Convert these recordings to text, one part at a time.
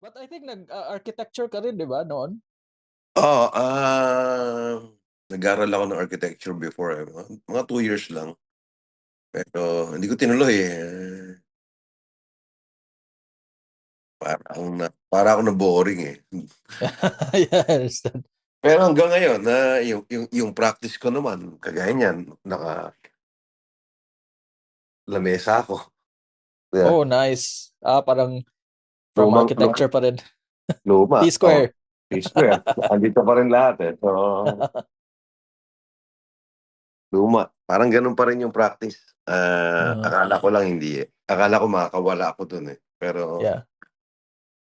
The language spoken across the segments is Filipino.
But I think architecture ka rin 'di ba noon? Oo, nag-aral ako ng architecture before, mga 2 years lang. Pero hindi ko tinuloy, para akong na-boring, eh. Yeah, I understand. Pero hanggang ngayon na yung practice ko naman kagaya niyan, naka-lamesa ako, 'di ba? Oh, nice. Parang from Lumang architecture pa rin. luma, oo, T-square. T-square, andito pa rin lahat, eh. So, luma, parang gano'n pa rin yung practice. Uh, Akala ko lang hindi, eh. Akala ko makakawala ako dun, eh. Pero yeah,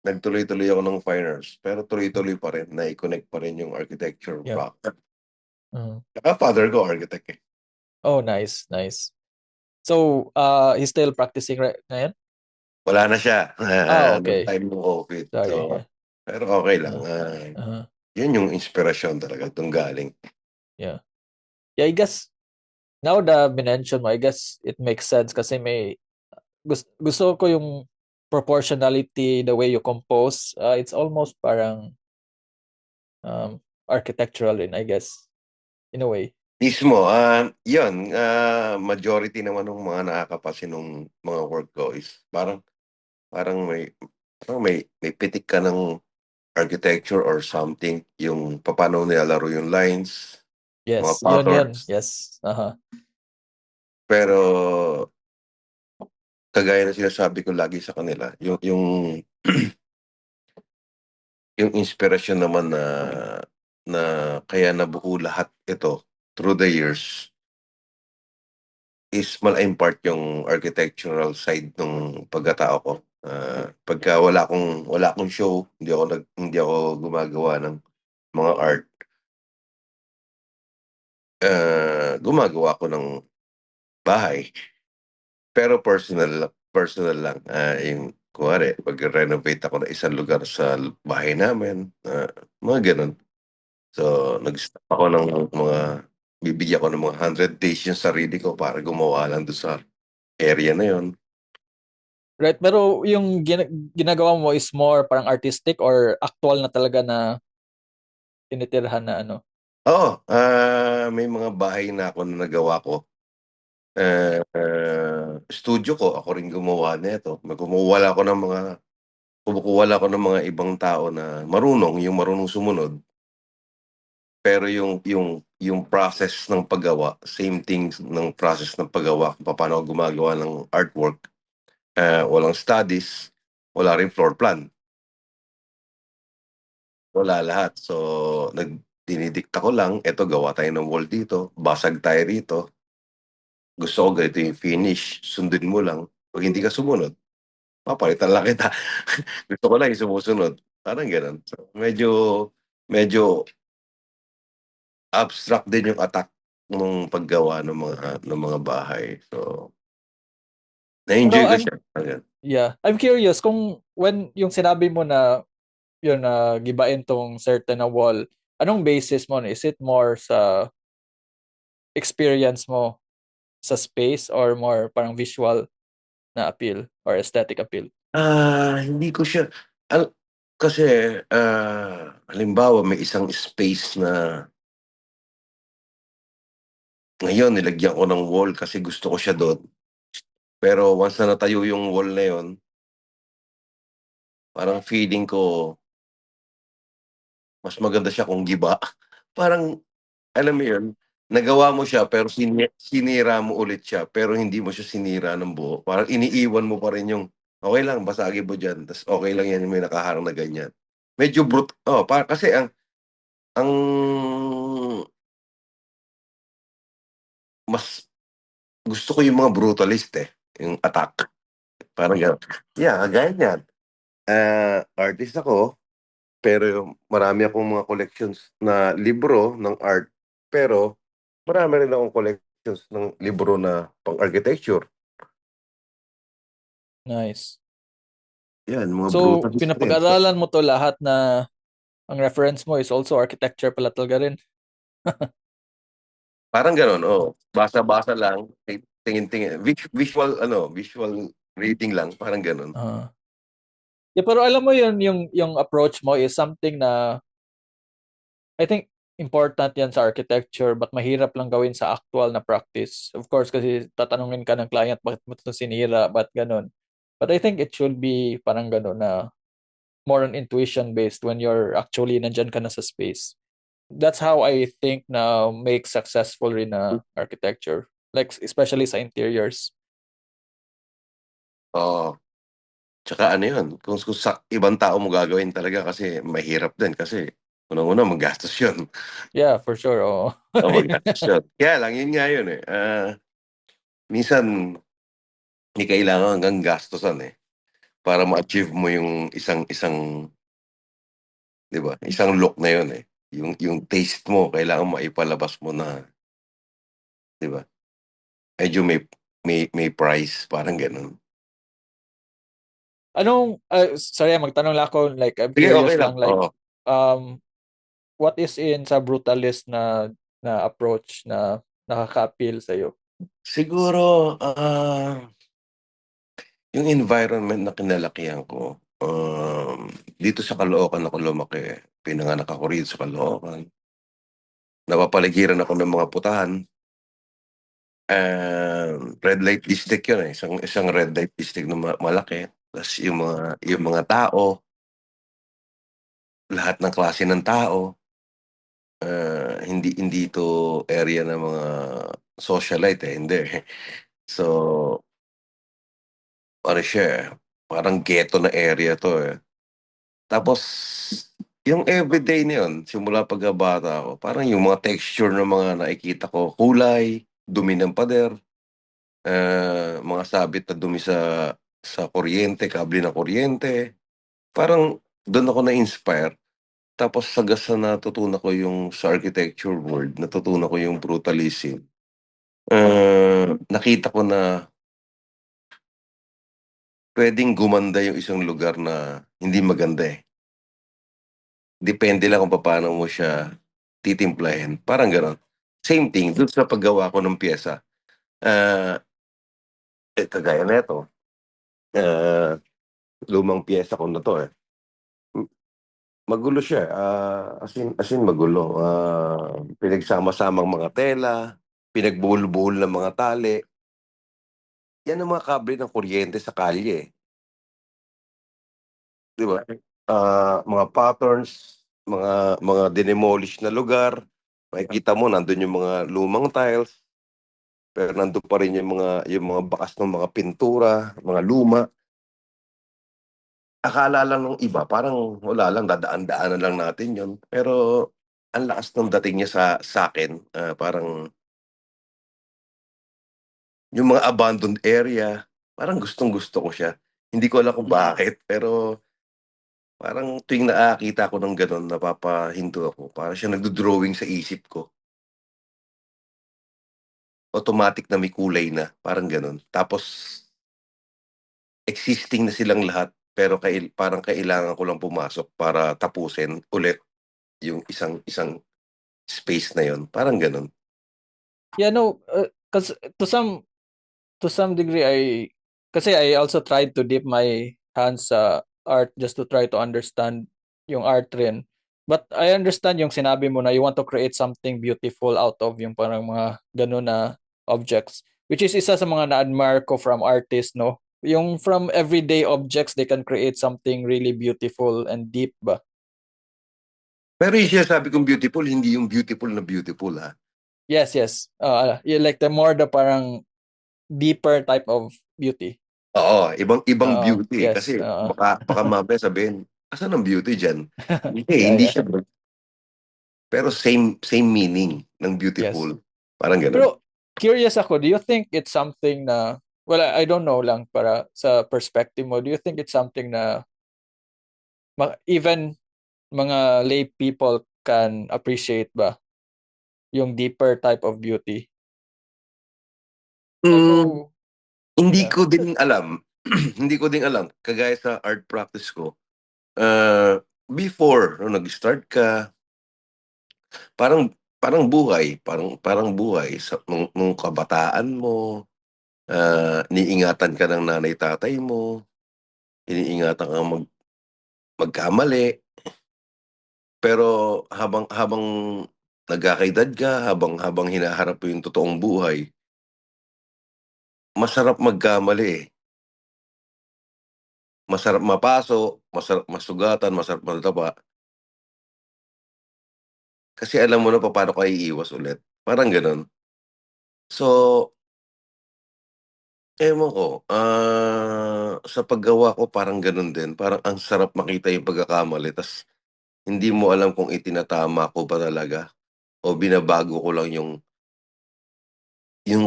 nagtuloy-tuloy ako ng fine arts, pero tuloy-tuloy pa rin, nai-connect pa rin yung architecture yeah. practice. Mhm. Tsaka father ko architect, eh. Oh, nice, nice. So, he's still practicing right ngayon? Wala na siya, nung Okay. time ng COVID. Sorry, So, yeah. pero okey lang, Uh, uh yun yung inspirasyon talaga dun galing. yeah. Yeah, I guess now na minention mo, I guess it makes sense kasi gusto ko yung proportionality, the way you compose. It's almost parang architectural rin, I guess, in a way. Mismo, yun, majority naman nung mga nakakapansin nung mga work ko is parang may pitik ka ng architecture or something, yung papaano nilalaro yung lines, mga Yes, yun. patterns. Yes. Pero kagaya ng sinasabi ko lagi sa kanila, yung inspirasyon naman na na kaya nabuo lahat ito through the years is malaking part yung architectural side nung pagkatao ko. Pagka wala akong show, hindi ako gumagawa ng mga art, gumagawa ako ng bahay. Pero personal lang, yung kunwari magre-renovate ako ng isang lugar sa bahay namin, mga gano'n. So, nag-stop ako ng mga bibigyan ko ng mga 100 days yung sarili ko para gumawa lang dun sa area na yun. Right, pero yung ginagawa mo is more parang artistic or actual na talaga na tinitirhan na ano? Oo, may mga bahay na ako na nagawa ko, studio ko, ako rin gumawa nito. Kumukuha lang ako ng mga ibang tao na marunong sumunod. Pero yung process ng paggawa, same things ng process ng paggawa kung papaano ako gumagawa ng artwork, walang studies, wala ring floor plan, wala lahat. So, dinidikta ko lang, "Eto gawa tayo ng wall dito, basag tayo rito, gusto ko ganito yung finish, sundin mo lang, 'pag hindi ka sumunod, papalitan lang kita." Gusto ko lang yung sumusunod, parang gano'n. So, medyo medyo abstract din yung attack nung paggawa ng mga bahay. So, Pero na-enjoy ko siya, ayan. yeah, I'm curious kung when yung sinabi mo na yun na gibain tong certain na wall, anong basis mo? Is it more sa experience mo sa space or more parang visual na appeal or aesthetic appeal? Hindi ko siya al kasi, halimbawa may isang space na ngayon nilagyan ko ng wall kasi gusto ko siya dun, pero once na natayo yung wall na yun, parang feeling ko mas maganda siya kung giba. Parang alam mo yun, nagawa mo siya pero sinira mo ulit siya, pero hindi mo siya sinira ng buo. Parang iniiwan mo pa rin yung, "Okey lang basagin mo diyan, ta's okey lang yan yung may nakaharang na ganyan." Medyo kasi ang mas gusto ko yung mga brutalist, eh, yung attack, parang gano'n. Yeah, kagaya niyan, artist ako, pero marami akong mga collections na libro ng art, pero marami rin akong collections ng libro na pang-architecture. Nice. 'Yan, mga So, brutalist rin. So, pinapag-aralan mo 'to lahat na ang reference mo is also architecture pala talaga rin? parang gano'n, oo. Basa-basa lang, tingin-tingin, visual reading lang, parang gano'n. Oo. Yeah, pero alam mo yun, yung approach mo is something na I think important yan sa architecture but mahirap lang gawin sa actual na practice. Of course, kasi tatanungin ka ng client bakit mo ito sinira, ba't ganun. But I think it should be parang ganun na more on intuition based when you're actually nandyan ka na sa space. That's how I think na make successful rin na architecture. Like especially sa interiors. Oo. Tsaka ano yun, kung sa ibang tao mo gagawin talaga kasi mahirap din kasi unang-una magastos yun. Yeah, for sure. Oo. Oo, magastos yun. Kaya lang, yun nga yun eh. Minsan, hindi kailangan hanggang gastusan eh. Para ma-achieve mo yung isang, di ba? Isang look na yun eh. Yung taste mo, kailangan maipalabas mo na, di ba? Medyo may price, parang ganun. Sorry, magtanong lang ako, like, I'm Sige, okay curious lang. lang, like, Oo. um, what is in sa brutalist na approach na nakaka-appeal sa'yo? Siguro, yung environment na kinalakihan ko, dito sa Caloocan ako lumaki. Pinanganak ako rito sa Caloocan. Napapaligiran ako ng mga putahan. Red light district yun eh. Isang red light district na malaki. Tas yung mga tao, lahat ng klase ng tao, hindi hindi ito area ng mga socialite eh, hindi. So, ano siya eh, parang ghetto na area 'to eh. Tapos yung everyday na yun, simula pagkabata ko, parang yung mga texture ng mga nakikita ko, kulay, dumi ng pader, mga sabit na dumi sa kuryente, kable ng kuryente. Parang dun ako na-inspire. Tapos sa natutunan ko yung sa architecture world, natutunan ko yung brutalism. Nakita ko na puwedeng gumanda yung isang lugar na hindi maganda eh. Depende lang kung papaano mo siya titimplahin, parang gano'n. Same thing dun sa paggawa ko ng piyesa. Ah, kagaya nito, ah, lumang piyesa ko na 'to, eh. M Magulo siya, as in magulo. Pinagsama-samang mga tela, pinagbuhol-buhol ng mga tali. Yan ang mga kable ng kuryente sa kalye, eh, 'di ba? Mga patterns, mga dinemolish na lugar, makikita mo nandun yung mga lumang tiles, pero nandun pa rin yung mga bakas ng mga pintura, mga luma. Akala lang nung iba parang wala lang, dadaan-daanan lang natin yun, pero ang lakas ng dating niya sa'kin, parang yung mga abandoned area, parang gustong-gusto ko siya. Hindi ko alam kung bakit, pero parang tuwing nakakakita ko ng gano'n napapahinto ako, para siyang nagdo-drawing sa isip ko. Automatic na may kulay na, parang gano'n. Tapos existing na silang lahat, pero parang kailangan ko lang pumasok para tapusin ulit yung isang isang space na yun, parang gano'n. Yeah, no, 'cause to some degree kasi I also tried to dip my hands sa art just to try to understand yung art rin. But I understand yung sinabi mo na you want to create something beautiful out of yung parang mga ganun na objects. Which is isa sa mga na-admire ko from artists, no? Yung from everyday objects, they can create something really beautiful and deep ba? Pero yung sinasabi kong beautiful, hindi yung beautiful na beautiful, ha. Yes, yes. You like the more the parang deeper type of beauty. Oo, ibang beauty, Yes. kasi baka mamaya sabihin, "Asan ang beauty diyan?" Hindi, Yeah, hindi yeah. siya pero same meaning ng Yes. beautiful, parang gano'n. Pero curious ako, do you think it's something na, well, I don't know lang para sa perspective mo, do you think it's something na even mga lay people can appreciate ba yung deeper type of beauty? Hmm, Although, hindi yeah. ko din alam, hindi ko din alam, kagaya sa art practice ko, before nung nag-start ka, parang parang buhay, parang buhay nung kabataan mo, iniingatan ka ng nanay tatay mo, iniingatan kang magkamali. Pero habang habang nagkakaedad ka, habang hinaharap mo yung totoong buhay, masarap magkamali, eh. Masarap mapaso, masarap masugatan, masarap madapa, kasi alam mo na papaano ka iiwas ulit, parang gano'n. So, ewan ko, sa paggawa ko parang gano'n din, parang ang sarap makita yung pagkakamali ta's hindi mo alam kung itinatama ko ba talaga o binabago ko lang yung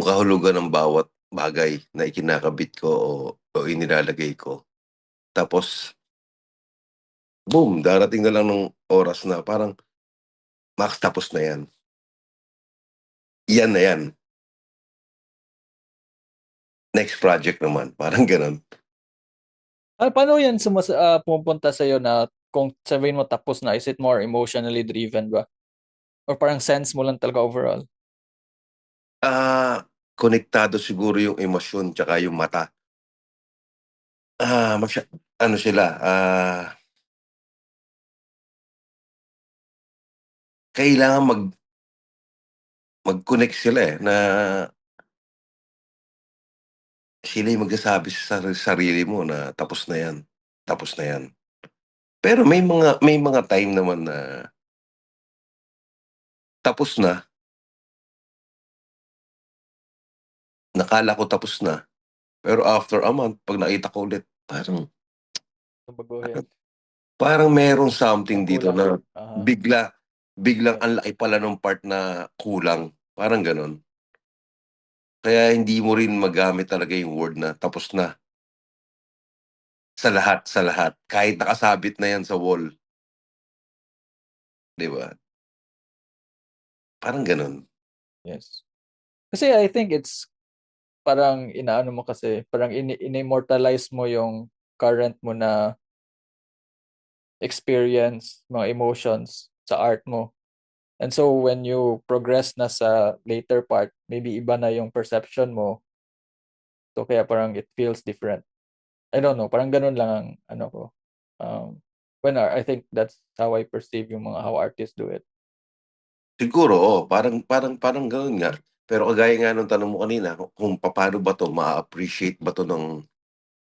kahulugan ng bawat bagay na ikinakabit ko o inilalagay ko. Tapos, boom, darating na lang nung oras na parang, "Max, tapos na 'yan. Yan na 'yan, next project naman." Parang gano'n. Paano yan pumupunta sa'yo na kung sabihin mo tapos na, is it more emotionally driven ba? Or parang sense mo lang talaga overall? Ah, Konektado siguro yung emosyon tsaka yung mata. Ah, masya ano sila, kailangan mag-connect sila, eh, na sila yung magsasabi sa sarili mo na, "Tapos na 'yan, tapos na 'yan." Pero may mga time naman na tapos na, nakala ko tapos na, pero after a month 'pag nakita ko ulit, parang Baguhin, parang merong something parang dito kulang. na biglang Right. ang laki pala nung part na kulang, parang gano'n. Kaya hindi mo rin magamit talaga yung word na tapos na sa lahat, kahit nakasabit na 'yan sa wall, 'di ba? Parang gano'n. Yes. Kasi I think it's parang inaano mo kasi, parang in-immortalize mo yung current mo na experience, mga emotions sa art mo. And so when you progress na sa later part, maybe iba na yung perception mo. So kaya parang it feels different. I don't know, parang ganun lang ang ano ko. Um, I think that's how I perceive yung mga how artists do it. Siguro, oo, parang parang parang gano'n nga. Pero kagaya nga nung tanong mo kanina kung papaano ba 'to maa-appreciate ba 'to ng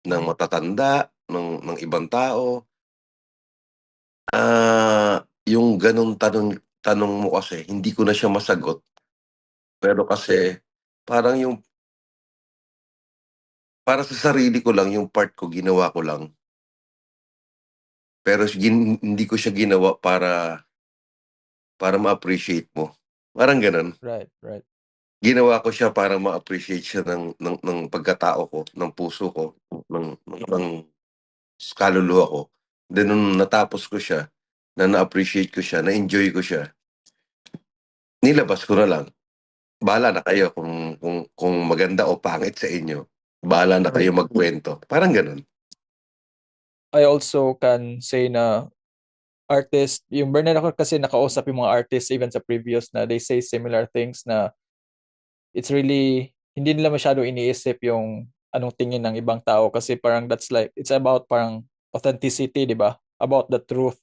matatanda, ng ibang tao. Yung gano'ng tanong tanong mo kasi hindi ko na siya masagot, pero kasi parang yung para sa sarili ko lang yung part ko ginawa ko lang, pero hindi ko siya ginawa para ma-appreciate mo, parang gano'n. Right, right. Ginawa ko siya para ma-appreciate siya ng pagkatao ko, ng puso ko, ng kaluluwa ko. Then nung natapos ko siya, na-appreciate ko siya, na-enjoy ko siya, nilabas ko na lang. Bahala na kayo kung maganda o pangit sa inyo. Bahala na kayo magkuwento, parang gano'n. I also can say na artist, yung Bernard ako kasi nakausap yung mga artists even sa previous na they say similar things na it's really, hindi nila masyado iniisip yung anong tingin ng ibang tao kasi parang that's like, it's about parang authenticity, di ba? About the truth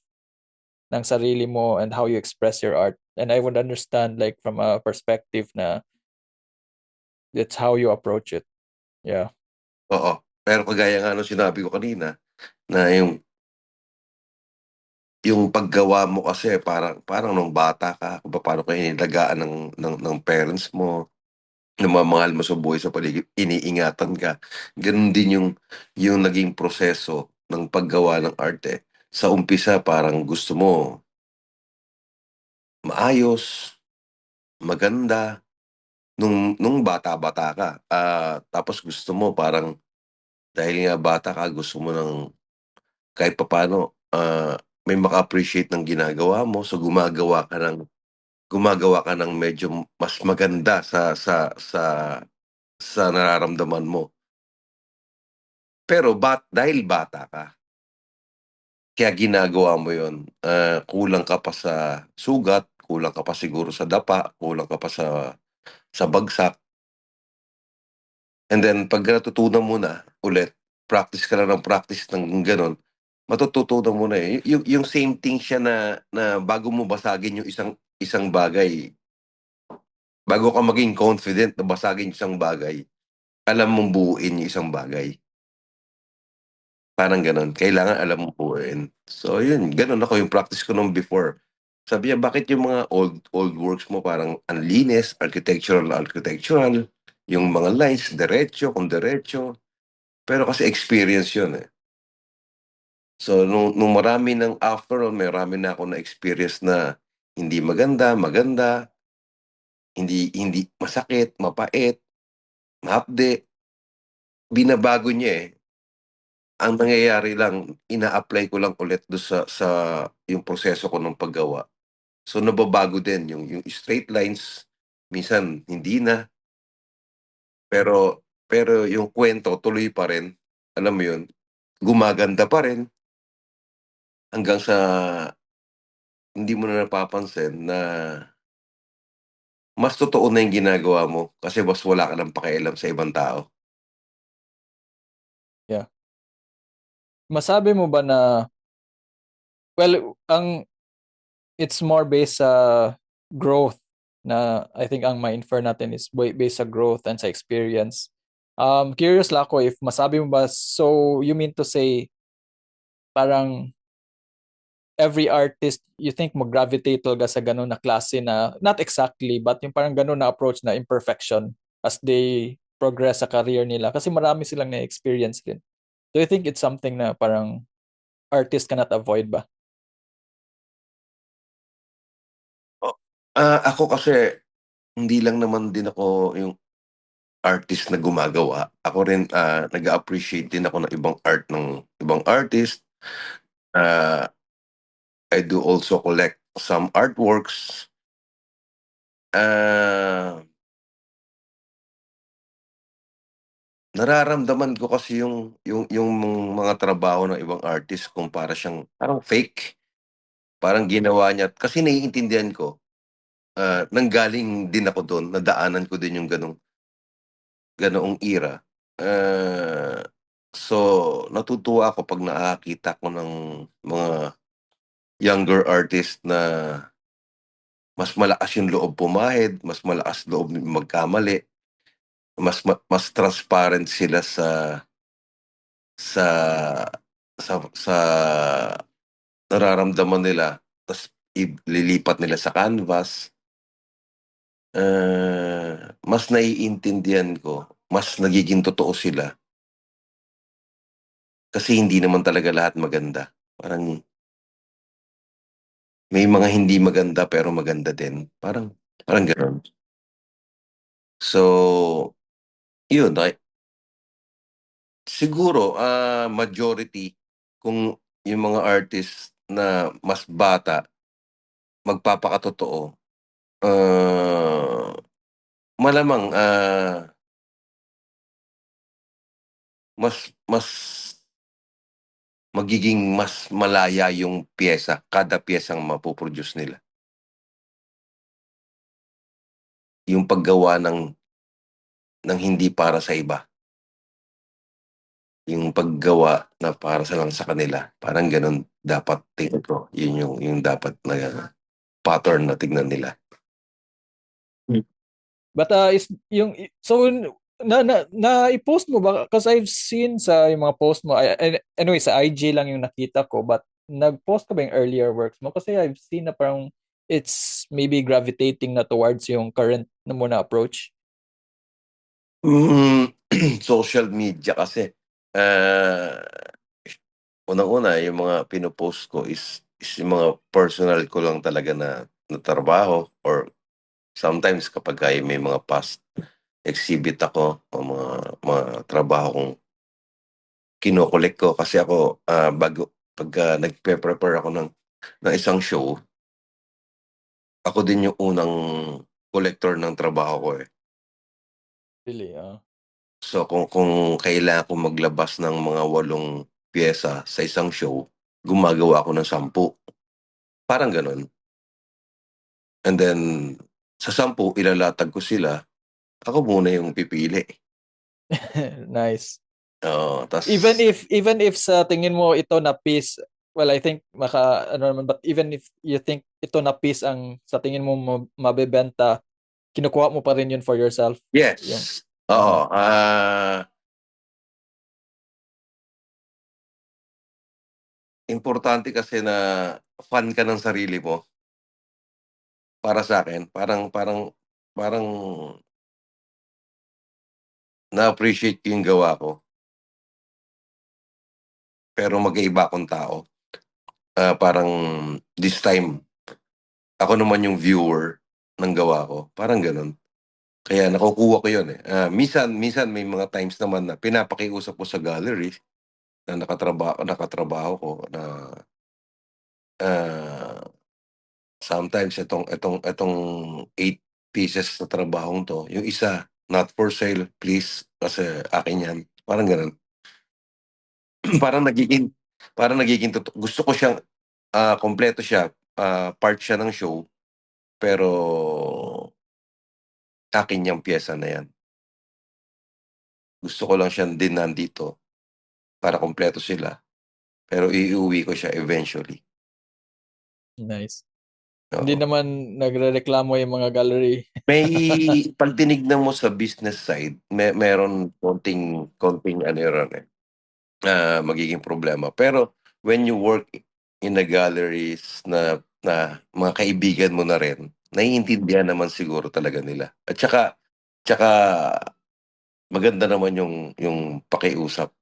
ng sarili mo and how you express your art. And I would understand like from a perspective na that's how you approach it. Yeah. Oo, pero kagaya nga nung sinabi ko kanina na yung paggawa mo kasi parang parang nung bata ka kung papaano ka inalagaan ng parents mo, ng mga mahal mo sa buhay sa paligid, iniingatan ka. Gano'n din yung naging proseso ng paggawa ng arte. Sa umpisa parang gusto mo maayos, maganda, nung bata-bata ka, tapos gusto mo parang dahil nga bata ka gusto mo ng kahit papaano, may maka-appreciate ng ginagawa mo, so gumagawa ka ng medyo mas maganda sa nararamdaman mo. Pero dahil bata ka, kaya ginagawa mo yon, kulang ka pa sa sugat, kulang ka pa siguro sa dapa, kulang ka pa sa bagsak, and then 'pag natutunan mo na ulit, practice ka lang ng practice ng gano'n, matututunan mo na, eh. Yung same thing siya na na bago mo basagin yung isang isang bagay, bago ka maging confident na basagin yung isang bagay, alam mong buuin yung isang bagay. Parang gano'n, kailangan alam mong buuin. So yun, gano'n ako, yung practice ko nung before. Sabi niya, "Bakit yung mga old works mo parang ang linis, architectural, yung mga lines diretso kung diretso." Pero kasi experience yun, eh. So nung marami ng after all, marami na akong na-experience na hindi maganda, maganda, hindi hindi masakit, mapait, mahapde, binabago niya, eh. Ang nangyayari lang, ina-apply ko lang ulit dun sa yung proseso ko ng paggawa. So nababago din yung straight lines, minsan hindi na, pero pero yung kwento tuloy pa rin, alam mo yun? Gumaganda pa rin hanggang sa hindi mo na napapansin na mas totoo na yung ginagawa mo kasi mas wala ka ng pakialam sa ibang tao. Yeah. Masabi mo ba na, well, it's more based sa growth, na I think ang ma-infer natin is based sa growth and sa experience. Curious lang ako if masabi mo ba, so you mean to say parang every artist you think mag-gravitate talaga sa ganun na klase na, not exactly, but yung parang ganun na approach na imperfection as they progress sa career nila kasi marami silang na-experience din. Do you think it's something na parang artist cannot avoid ba? O ako kasi hindi lang naman din ako yung artist na gumagawa. Ako rin, nag-a-appreciate din ako ng ibang art ng ibang artist. Ah, I do also collect some artworks. Ah, nararamdaman ko kasi yung mga trabaho ng ibang artist kung para siyang parang fake. Parang ginawa niya kasi naiintindihan ko, nanggaling din ako dun, nadaanan ko din yung ganoong era. Ah, so natutuwa ako 'pag nakakita ko ng mga younger artist na mas malakas yung loob pumahid, mas malakas loob magkamali, mas transparent sila sa sa nararamdaman nila ta's lilipat nila sa canvas. Mas naiintindihan ko, mas nagiging totoo sila kasi hindi naman talaga lahat maganda. Parang may mga hindi maganda pero maganda din, parang parang gano'n. So, yun siguro, majority kung yung mga artist na mas bata magpapakatotoo, ah, malamang, mas magiging mas malaya yung piyesa, kada piyesang mapo-produce nila. Yung paggawa ng hindi para sa iba, yung paggawa na para lang sa kanila, parang gano'n dapat tingin ko, yun yung dapat na pattern na tignan nila. But is yung so na i-post mo ba, because I've seen sa yung mga post mo, anyway sa IG lang yung nakita ko, but nag-post ka ba yung earlier works mo, kasi I've seen na parang it's maybe gravitating na towards yung current na mo na approach. Hmm, social media kasi, ah, unang-una yung mga pino-post ko is yung mga personal ko lang talaga na trabaho or sometimes kapagka yung may mga past exhibit ako o mga trabaho kong kino-collect ko kasi ako, bago pagka nagpe-prepare ako ng isang show, ako din yung unang collector ng trabaho ko, eh. Really, So kung kailangan kong maglabas ng mga 8 piyesa sa isang show, gumagawa ako ng 10, parang gano'n. And then sa 10 ilalatag ko sila, ako muna yung pipili. nice. Oo, Even if sa tingin mo ito na piece, well, I think ano naman, but even if you think ito na piece ang sa tingin mo mabebenta, kinukuha mo pa rin yun for yourself. Yung, yes, oo, uh importante kasi na fan ka ng sarili mo. Para sa'kin parang parang parang na-appreciate ko yung gawa ko, pero magkaiba akong tao. Parang this time, ako naman yung viewer ng gawa ko, parang gano'n. Kaya nakukuha ko yun, eh. Minsan minsan may mga times naman na pinapakiusap ko sa gallery na nakatrabaho ko na, ah, sometimes itong 8 pieces na trabahong 'to, yung isa, "Not for sale please, kasi akin 'yan." Parang gano'n. Parang nagiging gusto ko siyang, kumpleto siya, part siya ng show, pero akin yang piyesa na 'yan. Gusto ko lang siyang din nandito para kumpleto sila, pero iuwi ko siya eventually, nice. Hindi oo. naman nagrereklamo yung mga gallery. May 'pag tinignan mo sa business side, meron konting konting ano ron, eh, magiging problema. Pero when you work in the galleries na na mga kaibigan mo na rin, naiintindihan naman siguro talaga nila. At tsaka maganda naman yung pakiusap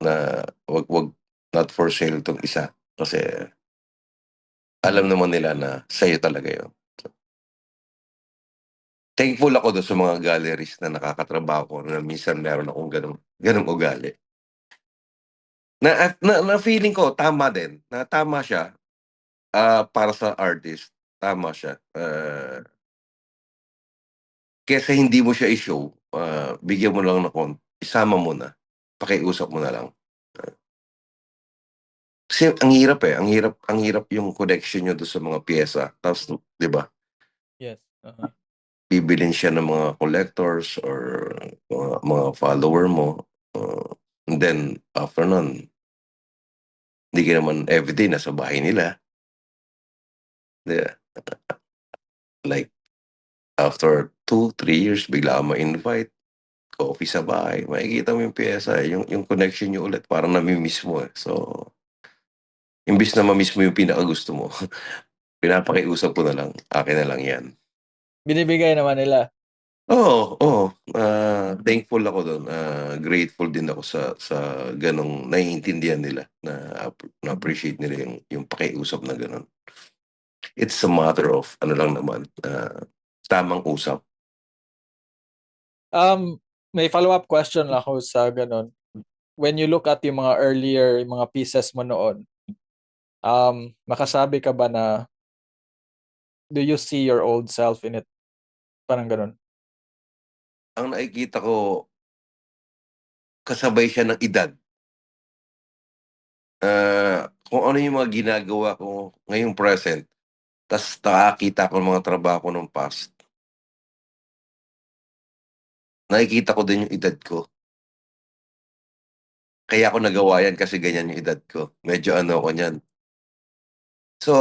na wag not for sale 'tong isa, kasi alam naman nila na sa'yo talaga yun. Thankful ako dun sa mga galleries na nakakatrabaho ko na minsan meron akong gano'ng ugali. Na feeling ko tama din, na tama siya. Para sa artist, tama siya. Kaysa hindi mo siya i-show, bigyan mo lang isama mo na, pakiusap mo na lang. Kasi ang hirap yung connection niyo dun sa mga piyesa tapos 'di ba, Yes. bibilhin siya ng mga collectors or mga follower mo, and then after nun, hindi ka naman everyday nasa bahay nila, 'di ba? Like after 2, 3 years bigla kang ma-invite. Coffee sa bahay, makikita mo yung piyesa, eh, yung connection niyo ulit parang nami-miss mo, eh. So, imbes na ma-miss mo yung pinakagusto mo, pinapakiusap ko na lang, "Akin na lang 'yan." Binibigay naman nila. Oo, oo, thankful ako dun, grateful din ako sa gano'ng naiintindihan nila na-appreciate nila yung pakiusap na gano'n. It's a matter of ano lang naman, tamang usap. May follow-up question lang ako sa ganun. When you look at yung mga earlier, yung mga pieces mo noon, makasabi ka ba na do you see your old self in it? Parang ganun. Ang nakikita ko, kasabay siya ng edad. Kung ano yung mga ginagawa ko ngayong present, ta's nakakita ko ng mga trabaho ko nung past, nakikita ko din yung edad ko. Kaya ko nagawa yan kasi ganyan yung edad ko, medyo ano ako niyan. So,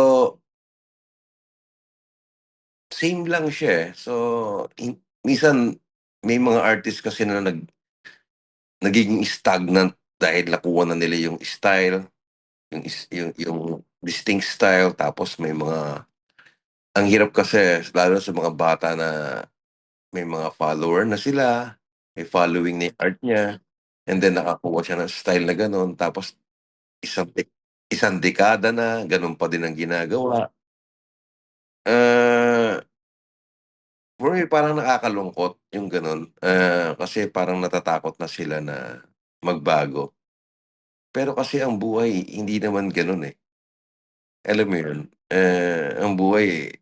same lang siya, eh. So, minsan may mga artist kasi na nagiging stagnant dahil nakuha na nila yung style, yung distinct style, tapos ang hirap kasi lalo sa mga bata na may mga follower na sila, may following na yung art niya, and then nakakuha siya ng style na gano'n tapos isang de isang dekada na gano'n pa din ang ginagawa. Ah, for me parang nakakalungkot yung gano'n, kasi parang natatakot na sila na magbago. Pero kasi ang buhay hindi naman gano'n, eh, alam mo yun? Ang buhay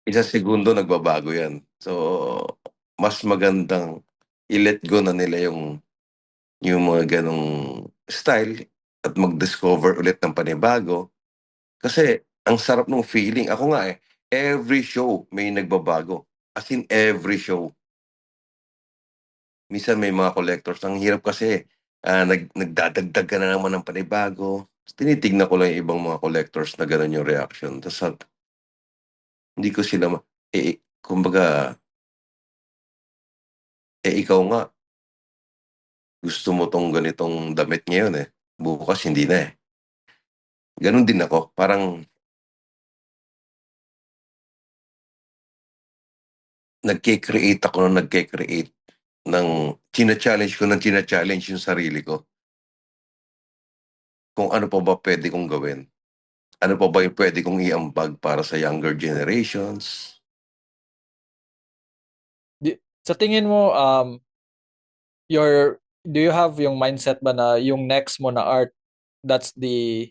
isang segundo nagbabago yan. So, mas magandang i-let go na nila yung mga gano'ng style at mag-discover ulit ng panibago. Kasi ang sarap nung feeling. Ako nga, eh, every show may nagbabago, as in every show. Minsan may mga collectors ang hirap kasi, nagdadagdag ka na naman ng panibago. Tinitignan ko lang yung ibang mga collectors na gano'n yung reaction. Tapos hindi ko sila kumbaga, ikaw nga, gusto mo 'tong ganitong damit ngayon, bukas hindi na, eh. Gano'n din ako, parang nagke-create ako ng nagke-create ng china-challenge ko ng china-challenge yung sarili ko. Kung ano pa ba puwede kong gawin. Ano pa ba yung puwede kong iambag para sa younger generations. Sa tingin mo, do you have yung mindset ba na yung next mo na art, that's the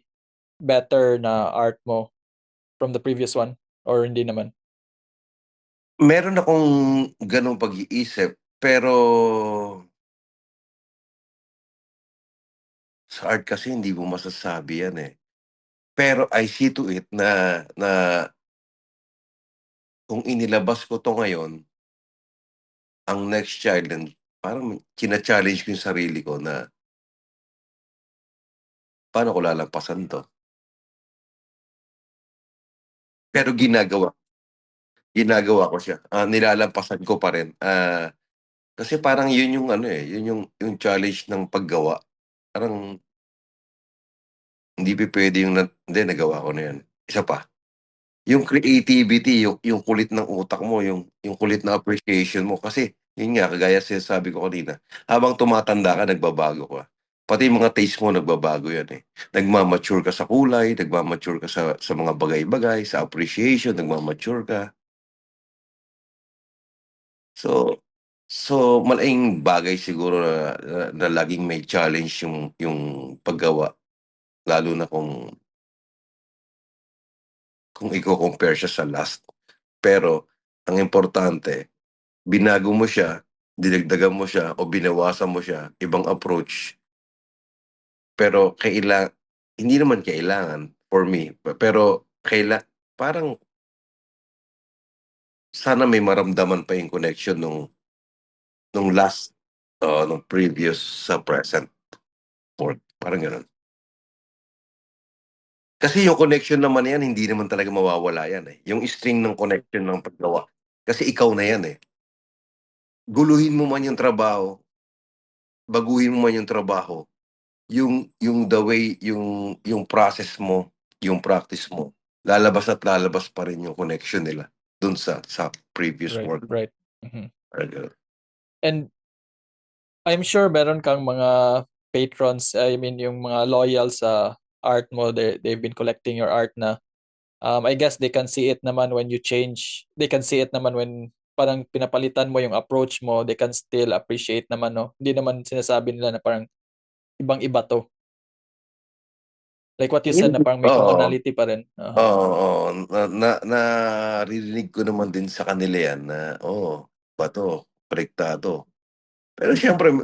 better na art mo from the previous one? Or hindi naman? Meron akong gano'ng pag-iisip, pero sa art kasi hindi mo masasabi yan, eh. Pero I see to it na kung inilabas ko 'to ngayon, ang next challenge parang china-challenge ko yung sarili ko na, paano ko lalampasan 'to? Pero ginagawa ko siya, nilalampasan ko pa rin. Kasi parang yun yung ano, yun yung challenge ng paggawa. Parang hindi pupuwede yung hindi nagawa ko na yan, isa pa. Yung creativity, yung kulit ng utak mo, yung kulit ng appreciation mo kasi yun nga kagaya sinasabi ko kanina, habang tumatanda ka nagbabago ka. Pati yung mga taste mo nagbabago yan, eh. Nagma-mature ka sa kulay, nagma-mature ka sa mga bagay-bagay, sa appreciation nagma-mature ka. So malaking bagay siguro na laging may challenge yung paggawa lalo na kung iko-compare siya sa last. Pero ang importante, binago mo siya, dinagdagan mo siya o binawasan mo siya, ibang approach. Pero hindi naman kailangan for me, pero parang sana may maramdaman pa yung connection nung last, nung previous sa present work, parang gano'n. Kasi yung connection naman na yan hindi naman talaga mawawala yan, eh, yung string ng connection ng paggawa. Kasi ikaw na yan, eh. Guluhin mo man yung trabaho, baguhin mo man yung trabaho, yung the way yung process mo, yung practice mo, lalabas at lalabas pa rin yung connection nila dun sa previous Right, work. right. Mhm. Parang gano'n. And I'm sure meron kang mga patrons, I mean yung mga loyal sa art mo, they've been collecting your art na I guess they can see it naman when you change. They can see it naman when parang pinapalitan mo yung approach mo, they can still appreciate naman, no? Hindi naman sinasabi nila na parang ibang-iba to. Like what you said na parang may Oo, commonality pa rin. oo, naririnig ko naman din sa kanila yan na, "Ba 'to, konektado." Pero siyempre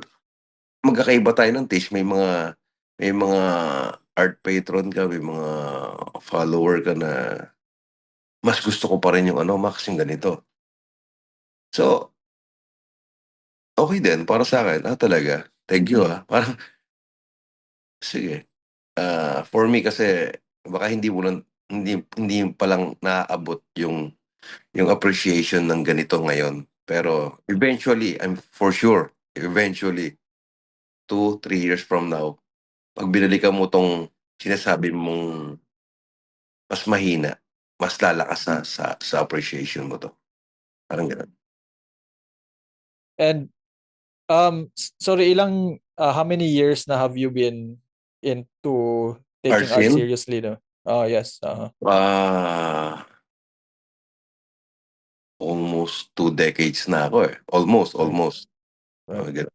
magkakaiba tayo ng taste, may mga art patron ka, may mga follower ka na mas gusto ko pa rin yung ano, Max, yung ganito. So, okey din para sa'kin, talaga, thank you, parang sige. For me kasi baka hindi pa lang naaabot yung appreciation ng ganito ngayon. Pero eventually, I'm for sure, eventually, 2, 3 years from now, 'pag binalikan mo 'tong sinasabi mong mas mahina, mas lalakas sa appreciation mo 'to, parang gano'n. And sorry, how many years na have you been into taking art Arsin, seriously, no? Oh, yes. ah, almost 2 decades na ako, eh. Almost, Right, almost, right. gano'n.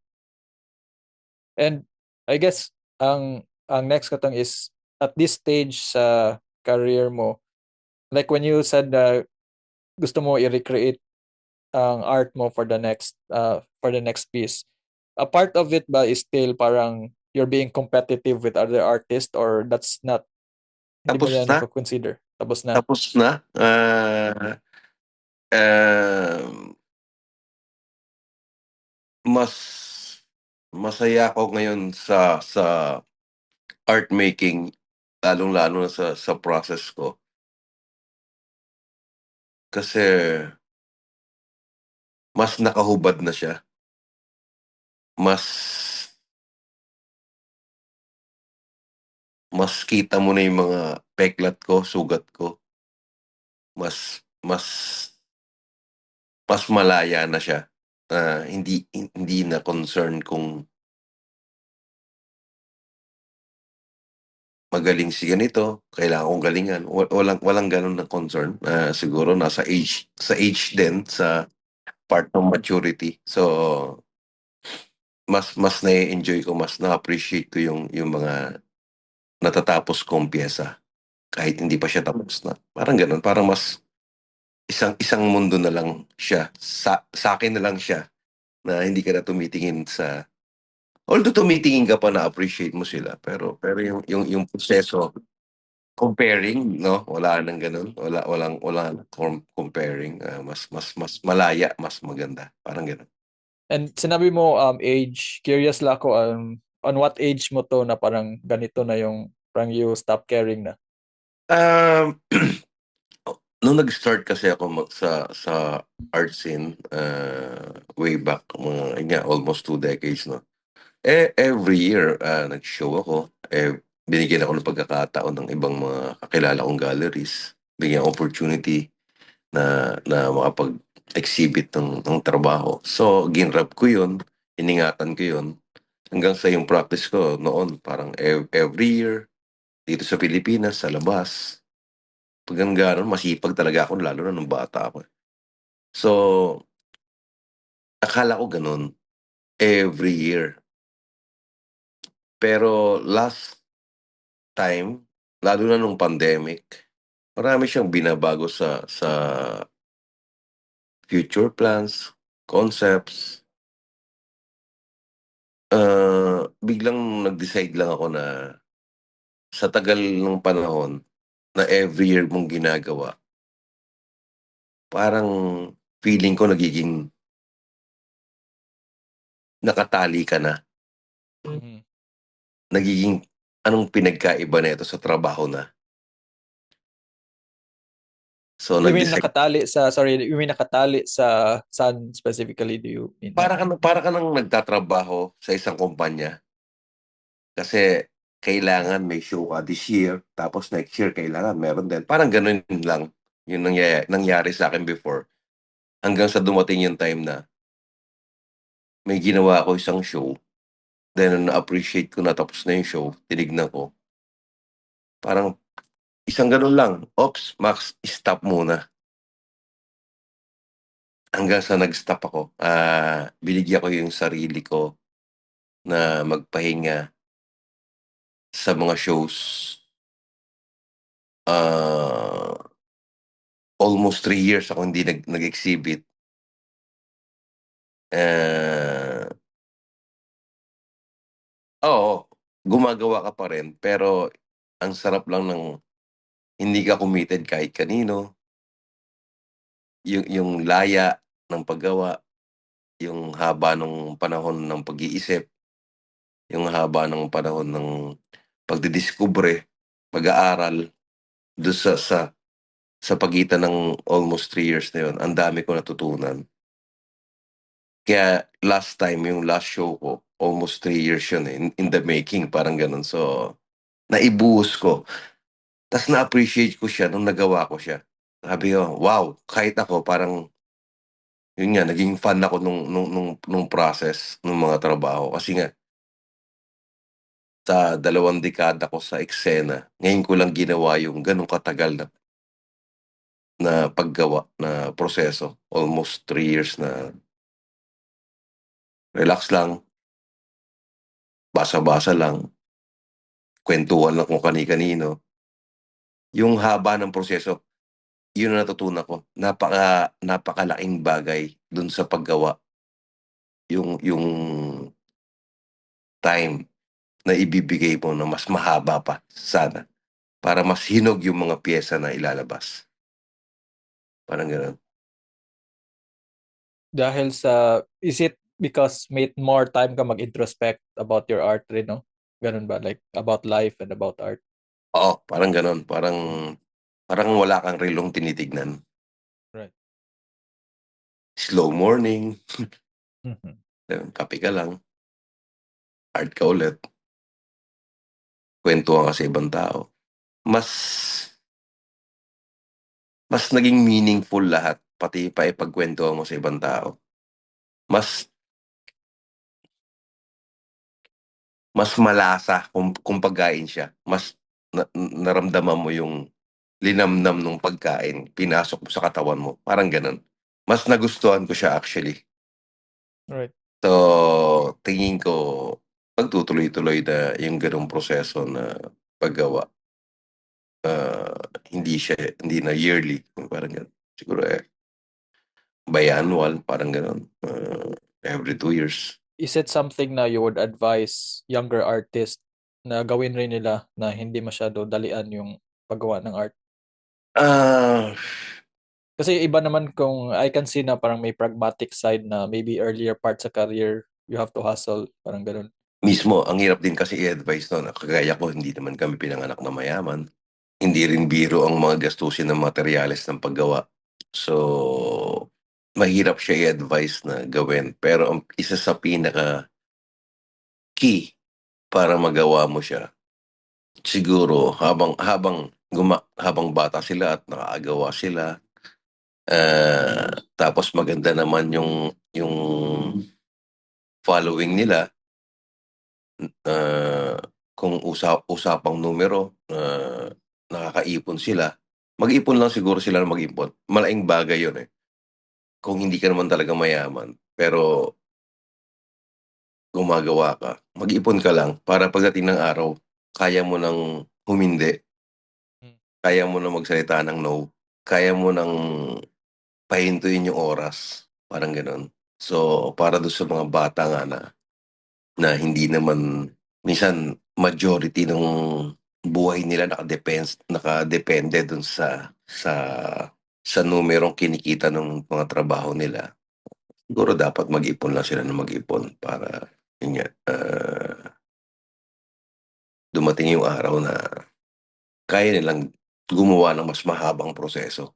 And I guess ang next katong is at this stage sa career mo, like when you said na gusto mo i-recreate ang art mo for the next piece. A part of it ba is still parang you're being competitive with other artists, or that's not, hindi mo Tapos yan na, consider tapos na? tapos na, um, mas Masaya ako ngayon sa art making, lalong-lalo na sa process ko. Kasi mas nakahubad na siya, mas mas kita mo na yung mga peklat ko, sugat ko, mas mas mas malaya na siya, hindi na concern kung magaling si ganito, kailangan kong galingan, walang walang gano'n na concern. Siguro sa age din, sa part ng maturity. So, mas na enjoy ko, mas na-appreciate ko yung mga natatapos kong piyesa, kahit hindi pa siya tapos na. Parang gano'n, parang mas isang isang mundo na lang siya, sa'kin na lang siya, na hindi ka na tumitingin sa although tumitingin ka pa, na-appreciate mo sila, pero yung proseso, comparing 'no, wala ng gano'n, wala ng comparing, mas malaya, mas maganda, parang gano'n. And sinabi mo age, curious lang ako on what age mo to na parang ganito na yung parang you stop caring na. Um, nung nag-start kasi ako sa art scene, way back mga yun nga, almost 2 decades 'no. Every year, nag-show ako, binigyan ako ng pagkakataon ng ibang mga kakilala kong galleries, bigyan opportunity na makapag-exhibit ng trabaho. So, ginrab ko 'yun, iningatan ko 'yun, hanggang sa yung practice ko noon parang every year dito sa Pilipinas, sa labas. 'Pag gano'n masipag talaga ako lalo na nung bata ako, eh. So, akala ko gano'n every year. Pero last time, lalo na nung pandemic, marami siyang binabago sa future plans, concepts. Biglang nag-decide lang ako na sa tagal ng panahon na every year mong ginagawa, parang feeling ko nagiging nakatali ka na. Mhm. Nagiging anong pinagkaiba nito sa trabaho na. So, You mean nag-decide nakatali sa, sorry, you mean nakatali sa saan specifically do you mean na? para ka ng nagtatrabaho sa isang kumpanya, kasi kailangan may show ka this year, tapos next year kailangan meron din. Parang gano'n lang yung nangyari sa'kin before, hanggang sa dumating yung time na may ginawa ako isang show, then na-appreciate ko na tapos na yung show, tinignan ko, parang isang gano'n lang, "Oops, Max, stop muna." Hanggang sa nag-stop ako, binigyan ko yung sarili ko na magpahinga sa mga shows, ah, almost 3 years ako hindi nag-exhibit. Ah, oo, gumagawa ka pa rin, pero ang sarap lang ng hindi ka committed kahit kanino, yung laya ng paggawa, yung haba ng panahon ng pag-iisip, yung haba ng panahon ng pagdidiskubre, pag-aaral, dun sa pagitan ng almost 3 years na yun, ang dami kong natutunan. Kaya last time, yung last show ko, almost 3 years yun, eh, in the making, parang gano'n. So, naibuhos ko. Tas na-appreciate ko siya nung nagawa ko siya. Sabi ko, "Wow!" Kahit ako parang yun nga, naging fan ako nung process nung mga trabaho. Kasi nga sa 2 dekada ko sa eksena, ngayon ko lang ginawa yung gano'ng katagal na paggawa, na proseso. Almost 3 years na relax lang, basa-basa lang, kuwentuhan lang kung kani-kanino. Yung haba ng proseso, yun ang natutunan ko, napakalaking bagay dun sa paggawa, yung time na ibibigay mo na mas mahaba pa sana, para mas hinog yung mga piyesa na ilalabas, parang gano'n. Dahil sa, is it because may more time ka mag-introspect about your art rin, no? Ganun ba? Like, about life and about art. Oo, parang gano'n. Parang Mm. parang wala kang relong tinitignan. Right. Slow morning, Mhm. kape ka lang, art ka ulit, kuwentuhan ka sa ibang tao. Mas mas naging meaningful lahat, pati pakikipagkuwentuhan mo sa ibang tao. Mas mas malasa kung pagkain siya. Mas naramdaman mo yung linamnam nung pagkain, pinasok mo sa katawan mo, parang gano'n. Mas nagustuhan ko siya actually. Right. So, tingin ko magtutuloy-tuloy na yung gano'ng proseso na paggawa. Hindi na yearly, parang gano'n. Siguro, biannual, parang gano'n. Every 2 years. Is it something na you would advise younger artists na gawin rin nila na hindi masyado dalian yung paggawa ng art? Ah, Kasi iba naman kung I can see na parang may pragmatic side na maybe earlier part sa career, you have to hustle, parang ganun. mismo, ang hirap din kasi i-advise nun. Kagaya ko, hindi naman kami pinanganak na mayaman. Hindi rin biro ang mga gastusin ng materyales ng paggawa. So, mahirap siya i-advise na gawin. Pero ang isa sa pinaka key para magawa mo siya, siguro habang bata sila at nakakagawa sila, tapos maganda naman yung following nila, ah, kung usapang numero, nakakaipon sila, mag-ipon lang siguro sila ng mag-ipon. Malaking bagay yun, eh. Kung hindi ka naman talaga mayaman, pero gumagawa ka, mag-ipon ka lang para pagdating ng araw, kaya mo ng humindi, Mm. kaya mo ng magsalita ng no, kaya mo ng pahintuin yung oras, parang gano'n. So, para dun sa mga bata nga na hindi naman minsan majority ng buhay nila nakadepende dun sa numerong kinikita ng mga trabaho nila. Siguro dapat mag-ipon lang sila ng mag-ipon para yun nga, dumating yung araw na kaya nilang gumawa ng mas mahabang proseso.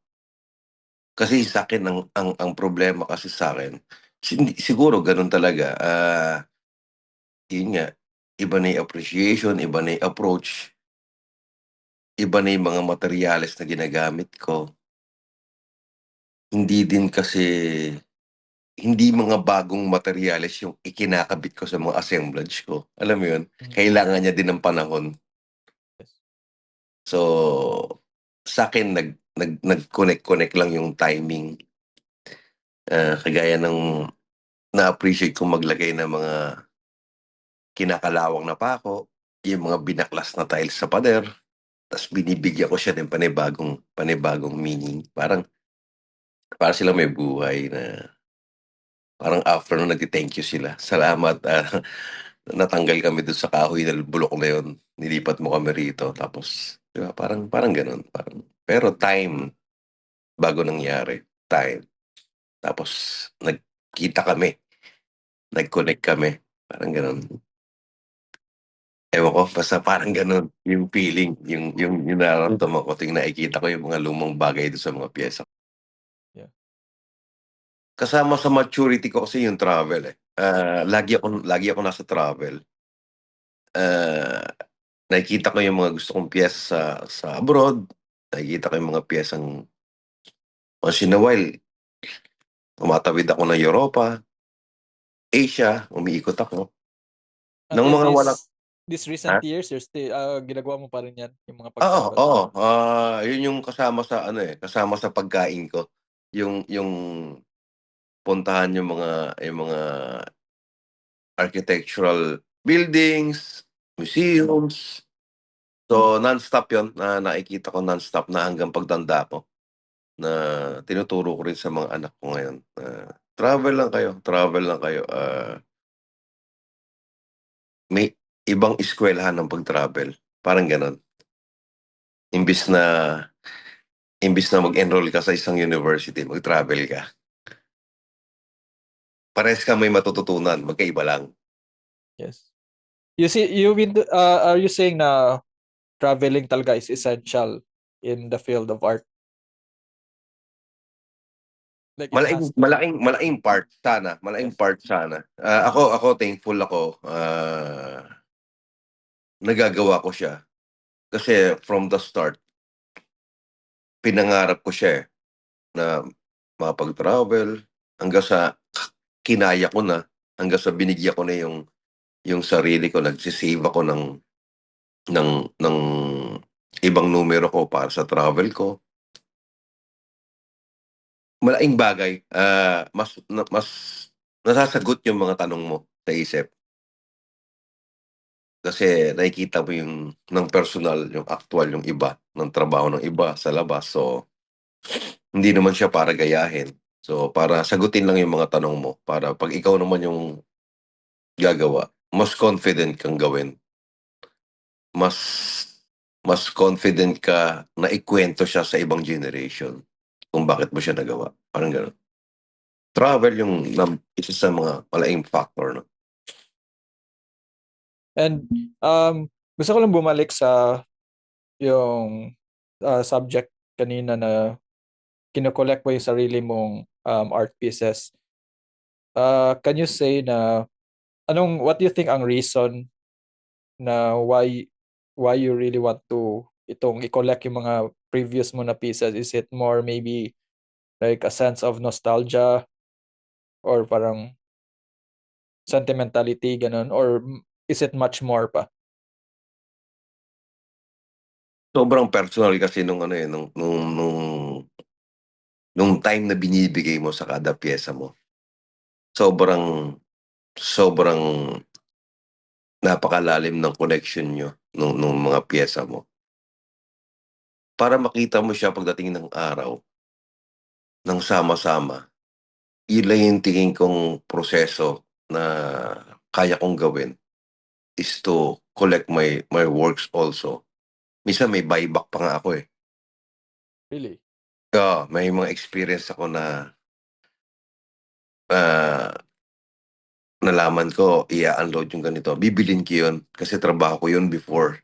Kasi sa'kin ang problema kasi sa'kin, siguro gano'n talaga, yun nga, iba na yung appreciation, iba na yung approach, iba na yung mga materyales na ginagamit ko. Hindi din kasi hindi mga bagong materyales yung ikinakabit ko sa mga assemblage ko, alam mo yun? Mm. Kailangan niya din ng panahon. Yes. So, sa'kin nag-connect-connect lang yung timing, kagaya ng na-appreciate kong maglagay ng mga kinakalawang na pako, yung mga binaklas na tiles sa pader, ta's binibigyan ko siya ng panibagong meaning. Para silang may buhay na parang after nun nagte-thank you sila, "Salamat, natanggal kami dun sa kahoy na bulok na yun, nilipat mo kami rito." Tapos 'di ba parang parang gano'n, pero time bago nangyari, time. Tapos nagkita kami, nag-connect kami, parang gano'n. Ewan ko basta parang gano'n yung feeling, yung nararamdaman ko tuwing nakikita ko yung mga lumang bagay dun sa mga piyesa. Yeah. Kasama sa maturity ko kasi yung travel, eh. Lagi ako nasa travel. Ah, nakikita ko yung mga gusto kong piyesa sa abroad, nakikita ko yung mga piyesang once in a while tumatawid ako ng Europa, Asia, umiikot ako ng Until mga walang this ha? recent years, you're still ginagawa mo pa rin yan, yung mga Oo, pag-travel. oo, yun yung kasama sa ano, eh, kasama sa pagkain ko, yung puntahan yung mga architectural buildings, museums. So, nonstop yun na nakikita ko nonstop na hanggang pagtanda ko, na tinuturo ko rin sa mga anak ko ngayon na, travel lang kayo, may ibang eskuwelahan ng pag-travel, parang gano'n. Imbes na imbes na mag-enroll ka sa isang university, mag-travel ka. parehas kang may matututunan, magkaiba lang. Yes. You see, are you saying na traveling talaga is essential in the field of art? Like it has Malaking to be. malaking malaking part sana, malaking Yes. part sana. Ako thankful ako, nagagawa ko siya. Kasi from the start, pinangarap ko siya, na makapag-travel hanggang sa kinaya ko na, hanggang sa binigyan ko na yung sarili ko, nagse-save ako ng ibang numero ko para sa travel ko. Malaking bagay, mas nasasagot yung mga tanong mo sa isip. Kasi nakikita mo yung ng personal, yung actual, yung iba, ng trabaho ng iba sa labas. So, hindi naman siya para gayahin. So, para sagutin lang yung mga tanong mo. Para pag ikaw naman yung gagawa, mas confident kang gawin. Mas mas confident ka na ikwento siya sa ibang generation kung bakit mo siya nagawa. Parang gano'n. Travel yung isa sa mga malaking factor, no? And gusto ko lang bumalik sa yung subject kanina na kino-collect mo yung sarili mong art pieces. Can you say na what do you think ang reason na why you really want to i-collect yung mga previous mo na pieces? Is it more maybe like a sense of nostalgia or parang sentimentality ganun or is it much more pa? Sobrang personal kasi nung ano, nung time na binibigay mo sa kada piyesa mo. Sobrang sobrang napakalalim ng connection niyo nung mga piyesa mo. Para makita mo siya pagdating ng araw, ng sama-sama, yun lang yung tingin kong proseso na kaya kong gawin, is to collect my works also. Minsan may buyback pa nga ako, eh. Really? May mga experience ako na, ah, nalaman ko i-a-unload yung ganito, bibilhin ko yun kasi trabaho ko yun before.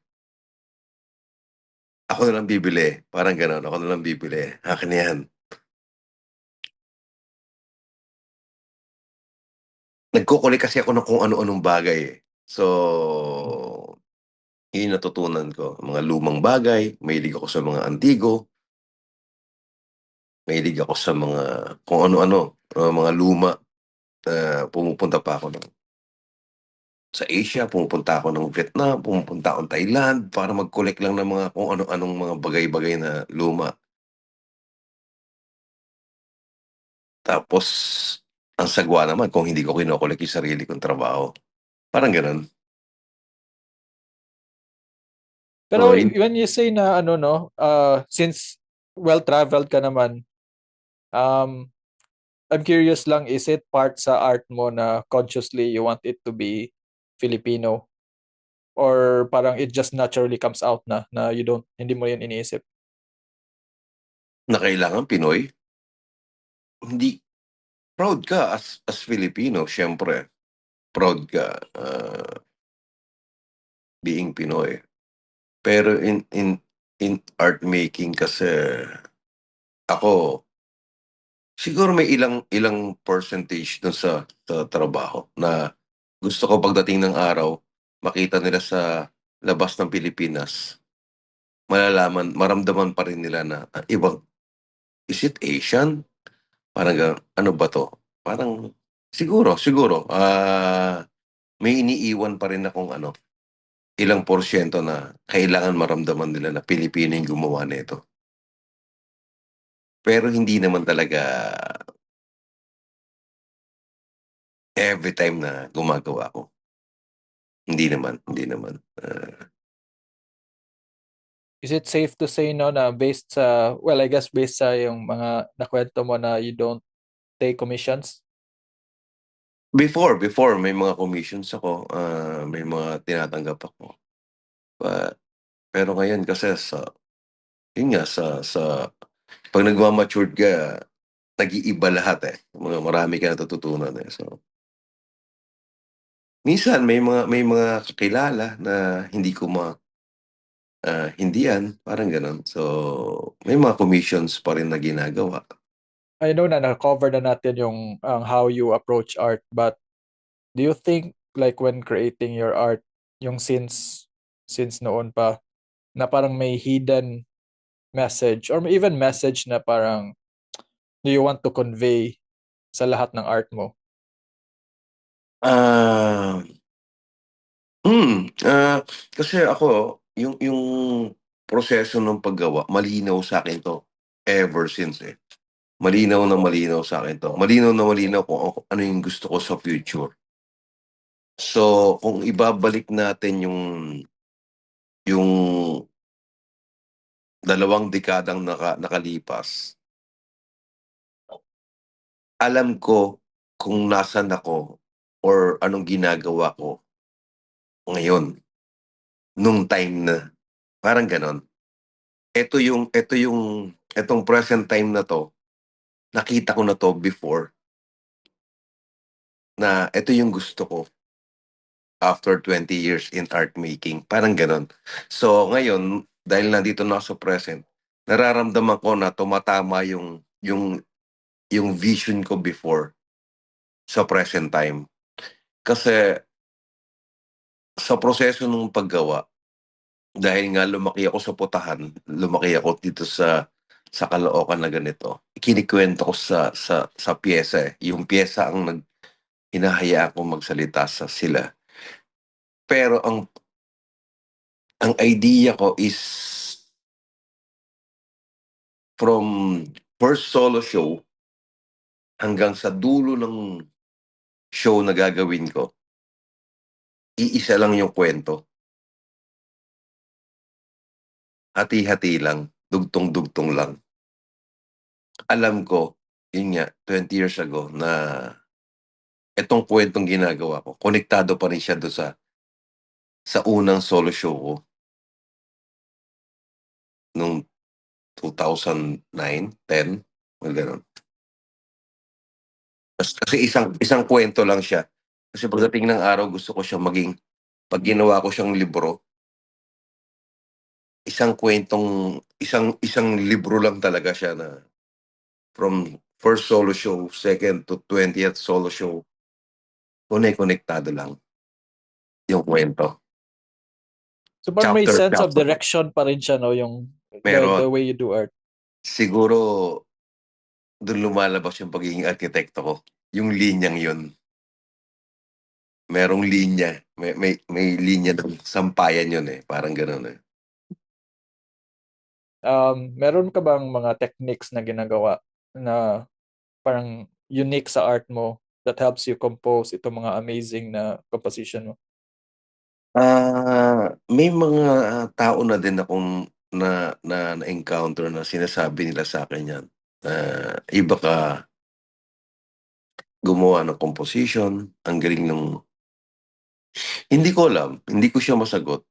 Ako na lang bibili, parang gano'n, ako na lang bibili, akin na yan. Nagko-collect kasi ako ng kung ano-anong bagay, eh. So, yun yung natutunan ko, mga lumang bagay, mahilig ako sa mga antigo, mahilig ako sa mga kung ano-ano, mga luma. Pumupunta pa ako sa Asia, pumupunta ako ng Vietnam, pumupunta akong Thailand para mag-collect lang ng mga kung ano-anong mga bagay-bagay na luma. Tapos, ang sagwa naman kung hindi ko kino-collect yung sarili kong trabaho, parang gano'n. So, Pero when you say na no, since well-traveled ka naman, um, I'm curious lang, is it part sa art mo na consciously you want it to be Filipino? Or parang it just naturally comes out na hindi mo yun iniisip? na kailangan Pinoy, hindi proud ka as Filipino, siyempre. Proud ka, being Pinoy. Pero in art making kasi, ako, siguro may ilang ilang percentage dun sa trabaho na gusto ko pagdating ng araw, makita nila sa labas ng Pilipinas, maramdaman pa rin nila na, ibang, "Is it Asian?" Parang "Ano ba 'to?" Parang siguro, may iniiwan pa rin akong ano, ilang porsiyento na kailangan maramdaman nila na Pilipino yung gumawa nito. Pero hindi naman talaga everytime na gumagawa ako. Hindi naman. Is it safe to say no na based sa, well, I guess based sa yung mga nakwento mo na you don't take commissions? Before may mga commissions ako, may mga tinatanggap ako. Pa pero ngayon kasi yun nga, 'pag nagma-matured ka, nag-iiba lahat, eh. Marami kang natututunan, eh. So, minsan may mga kakilala na hindi ko hindian, parang gano'n. So, may mga commissions pa rin na ginagawa. I know na na-cover na natin yung how you approach art, but do you think like when creating your art, yung since noon pa, na parang may hidden message or even message na parang do you want to convey sa lahat ng art mo? Ah, kasi ako yung proseso ng paggawa malinaw sa'kin 'to ever since, eh. Malinaw na malinaw sa'kin 'to. Malinaw na malinaw kung ano yung gusto ko sa future. So, kung ibabalik natin yung 2 dekadang nakalipas, alam ko kung nasaan ako or anong ginagawa ko ngayon, nung time na, parang gano'n. Etong present time na 'to, nakita ko na 'to before, na eto yung gusto ko after 20 years in art making, parang gano'n. So, ngayon dahil nandito na ako sa present, nararamdaman ko na tumatama yung vision ko before sa present time. Kasi sa proseso nung paggawa, dahil nga lumaki ako sa putahan, lumaki ako dito sa Caloocan na ganito, kinukuwento ko sa piyesa, eh. Yung piyesa ang hinahayaan kong magsalita sa sila. Pero ang idea ko is from first solo show hanggang sa dulo ng show na gagawin ko, iisa lang yung kwento. Hati-hati lang, dugtong-dugtong lang. Alam ko, yun nga, 20 years ago na itong kwentong ginagawa ko, konektado pa rin siya do'n sa unang solo show ko nung 2009, 10, mga gano'n. Kasi isang kwento lang siya. Kasi pagdating ng araw gusto ko siyang maging 'pag ginawa ko siyang libro, isang kuwentong isang libro lang talaga siya na from first solo show, second to 20th solo show, konektado lang yung kwento. So parang may Chapter, sense of chapter. direction pa rin siya, no, yung the Meron. way you do art. Siguro dun lumalabas yung pagiging arkitekto ko, yung linyang yun. Merong linya, may linya dun, sampayan yun, eh, parang gano'n, eh. Meron ka bang mga techniques na ginagawa na parang unique sa art mo that helps you compose itong mga amazing na composition mo? May mga tao na din akong na-encounter na sinasabi nila sa'kin 'yan, na iba ka gumawa ng composition, ang galing ng hindi ko alam, hindi ko siya masagot.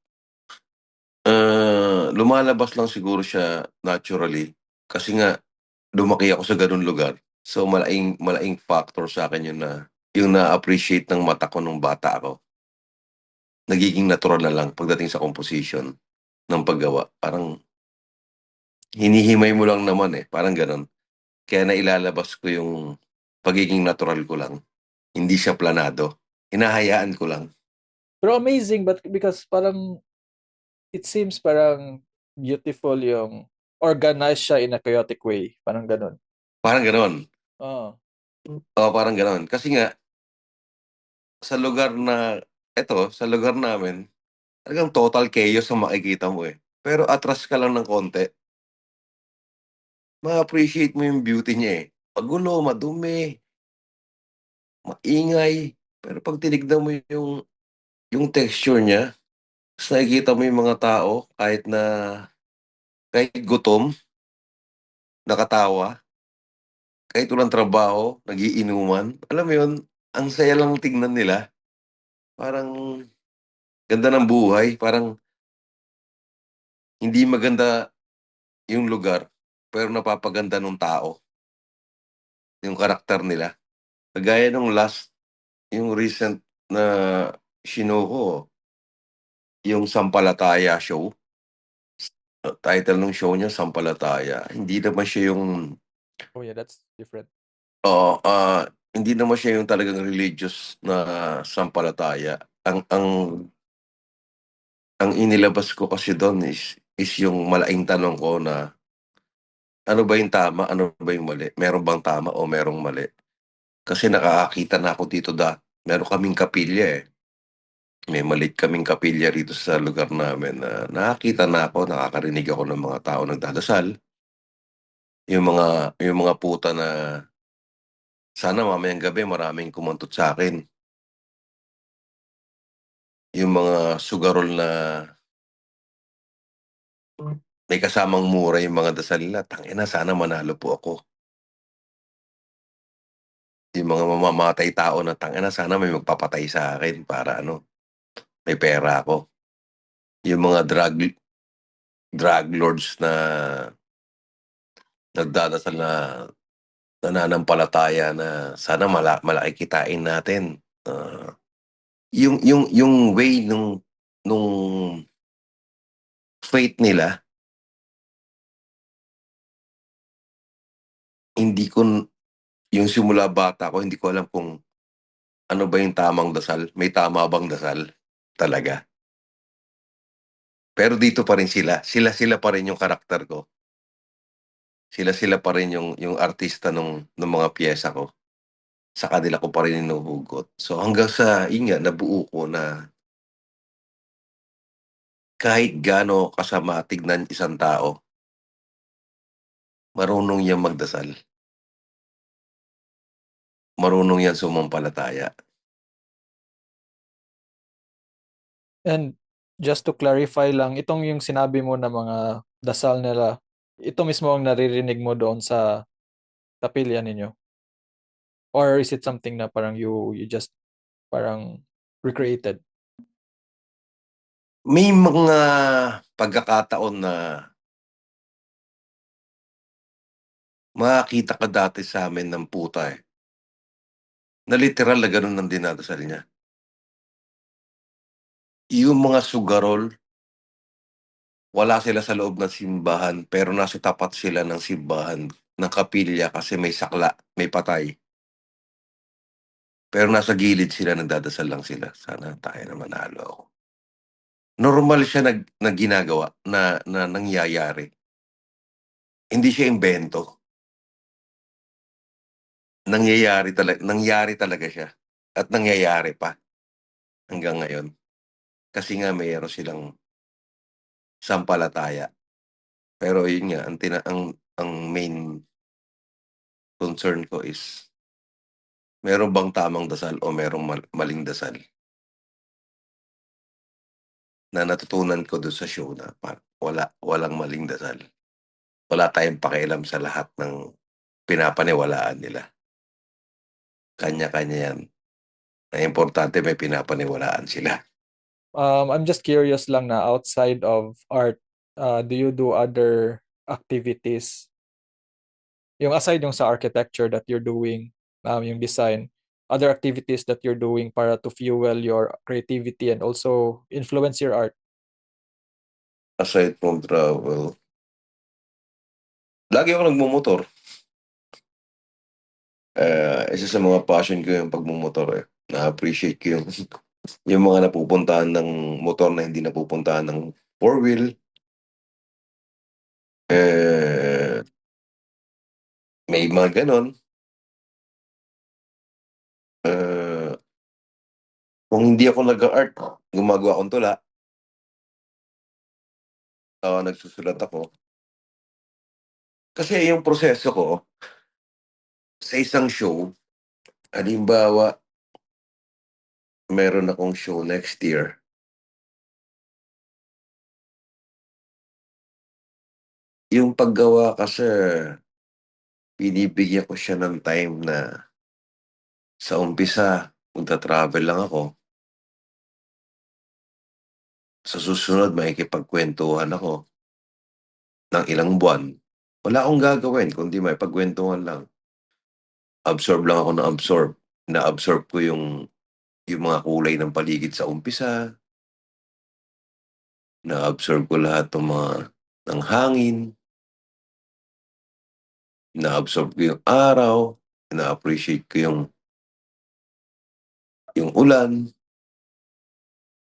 Lumalabas lang siguro siya naturally kasi nga lumaki ako sa gano'ng lugar. So, malaking malaking factor sa'kin 'yun na yung na-appreciate ng mata ko nung bata ako. Nagiging natural na lang pagdating sa composition ng paggawa. Parang hinihimay mo lang naman, eh, parang gano'n. Kaya nailalabas ko yung pagiging natural ko lang, hindi siya planado. Hinahayaan ko lang, Pero amazing, but because parang it seems parang beautiful yung organized siya in a chaotic way. Parang ganun. parang gano'n. Oo. Oo, parang gano'n. Kasi nga sa lugar na sa lugar namin, talagang total chaos ang makikita mo, eh. Pero atras ka lang ng konti, ma-appreciate mo yung beauty niya, eh. Magulo, madumi, maingay, pero 'pag tinignan mo yung texture niya, ta's nakikita mo yung mga tao kahit gutom, nakatawa. Kahit walang trabaho, nagiinuman, alam mo yun, ang saya lang tignan nila. Parang ganda ng buhay, parang hindi maganda yung lugar, pero napapaganda nung tao. yung karakter nila. Kagaya nung yung recent na shino ko, yung Sampalataya show. Title ng show niya, Sampalataya. Hindi naman siya yung, Oh yeah, that's different. oo, hindi naman siya yung talagang religious na sampalataya. Ang inilabas ko kasi doon is yung malaking tanong ko na ano ba yung tama, ano ba yung mali? Meron bang tama o merong mali? Kasi nakakakita na ako dito meron kaming kapilya eh. May maliit kaming kapilya rito sa lugar namin na nakakita na ako, nakakarinig ako ng mga tao nagdadasal. Yung mga puta na sana mamayang gabi maraming kumantot sa akin. Yung mga sugarol na may kasamang mura yung mga dasal nila. Tangina, sana manalo po ako. Yung mga mamamatay tao na tangina, sana may magpapatay sa akin para may pera ako. Yung mga drug lords na nagdadasal na nananampalataya na sana malaki kitain natin. Yung way nung faith nila, hindi ko yung simula bata ko, hindi ko alam kung ano ba yung tamang dasal. May tama bang dasal talaga? Pero dito pa rin sila. Sila pa rin yung karakter ko. Sila pa rin yung artista nung mga piyesa ko. Sa kanila ko pa rin hinuhugot. So hanggang sa, yun nga, nabuo ko na kahit gaano kasama tignan isang tao, marunong yan magdasal. Marunong yan sumampalataya. And just to clarify lang, itong yung sinabi mo na mga dasal nila, ito mismo ang naririnig mo doon sa kapilya ninyo? Or is it something na parang you just parang recreated? May mga pagkakataon na makakita ka dati sa amin ng puta eh. Na literal na ganun ang dinadasal niya. Yung mga sugarol, wala sila sa loob ng simbahan pero nasa tapat sila ng simbahan ng kapilya kasi may sakla, may patay. Pero nasa gilid sila, nagdadasal lang sila. Sana tayo na manalo ako. Normal siya na ginagawa, na nangyayari. Hindi siya imbento. Nangyayari talaga siya. At nangyayari pa hanggang ngayon. Kasi nga mayroon silang sampalataya. Pero yun nga, ang main concern ko is meron bang tamang dasal o merong maling dasal na natutunan ko doon sa show na walang maling dasal. Wala tayong pakialam sa lahat ng pinapaniwalaan nila. Kanya-kanya yan. Ang importante may pinapaniwalaan sila. I'm just curious lang na outside of art, do you do other activities? Yung aside yung sa architecture that you're doing, yung design, other activities that you're doing para to fuel your creativity and also influence your art? Aside from travel, lagi ako nagmumotor. Isa sa mga passion ko yung pagmumotor eh. Na-appreciate ko yung mga napupuntahan ng motor na hindi napupuntahan ng four-wheel. Eh, may mga ganon. Eh, kung hindi ako nag-art, gumagawa akong tula. Nagsusulat ako. Kasi yung proseso ko, sa isang show, halimbawa, meron akong show next year. Yung paggawa kasi, binibigyan ko siya ng time na sa umpisa, magta-travel lang ako. Sa susunod, makikipagkwentuhan ako ng ilang buwan. Wala akong gagawin kundi makipagkwentuhan lang. absorb lang ako ng absorb. Na-absorb ko yung mga kulay ng paligid sa umpisa, na-absorb ko lahat ng mga ng hangin, na-absorb ko yung araw, na-appreciate ko yung ulan.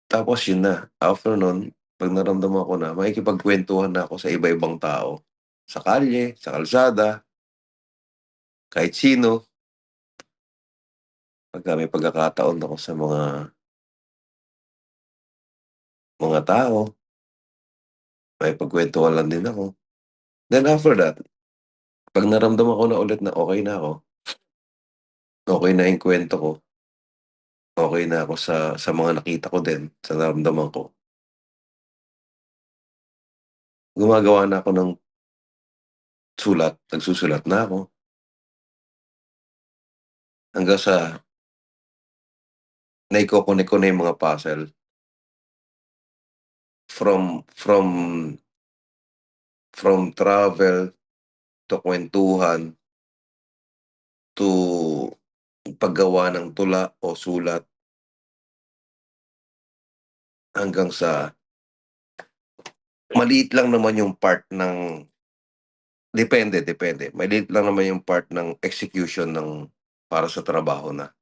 Tapos yun na, after nun, 'pag naramdaman ko na makikipagkuwentuhan na ako sa iba-ibang tao, sa kalye, sa kalsada, kahit sino. Pagka may pagkakataon ako sa mga tao, makipagkuwentuhan lang din ako. Then after that, 'pag naramdaman ko na ulit na okey na ako, okey na yung kuwento ko, okey na ako sa mga nakita ko din, sa naramdaman ko, gumagawa na ako ng sulat, nagsusulat na ako hanggang sa naiko-connect ko na yung mga puzzle from travel to kuwentuhan to paggawa ng tula o sulat hanggang sa maliit lang naman yung part ng depende, maliit lang naman yung part ng execution ng para sa trabaho na.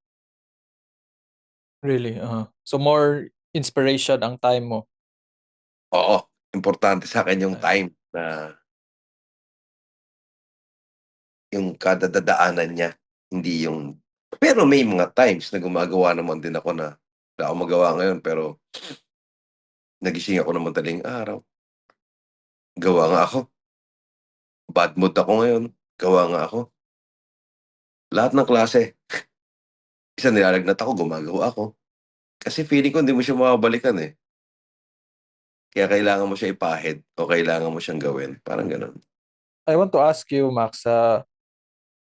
Really, So more inspiration ang time mo. Oo, importante sa'kin yung Nice. time na yung kada dadaanan niya, hindi yung pero may mga times na gumagawa naman din ako na wala akong magawa ngayon pero nagising ako ng madaling araw, gawa nga ako. Bad mood ako ngayon, gawa nga ako. Lahat ng klase. Minsan nilalagnat ako, gumagawa ako. Kasi feeling ko hindi mo siya mababalikan, eh. Kaya kailangan mo siya ipahid o kailangan mo siyang gawin, parang gano'n. I want to ask you, Max,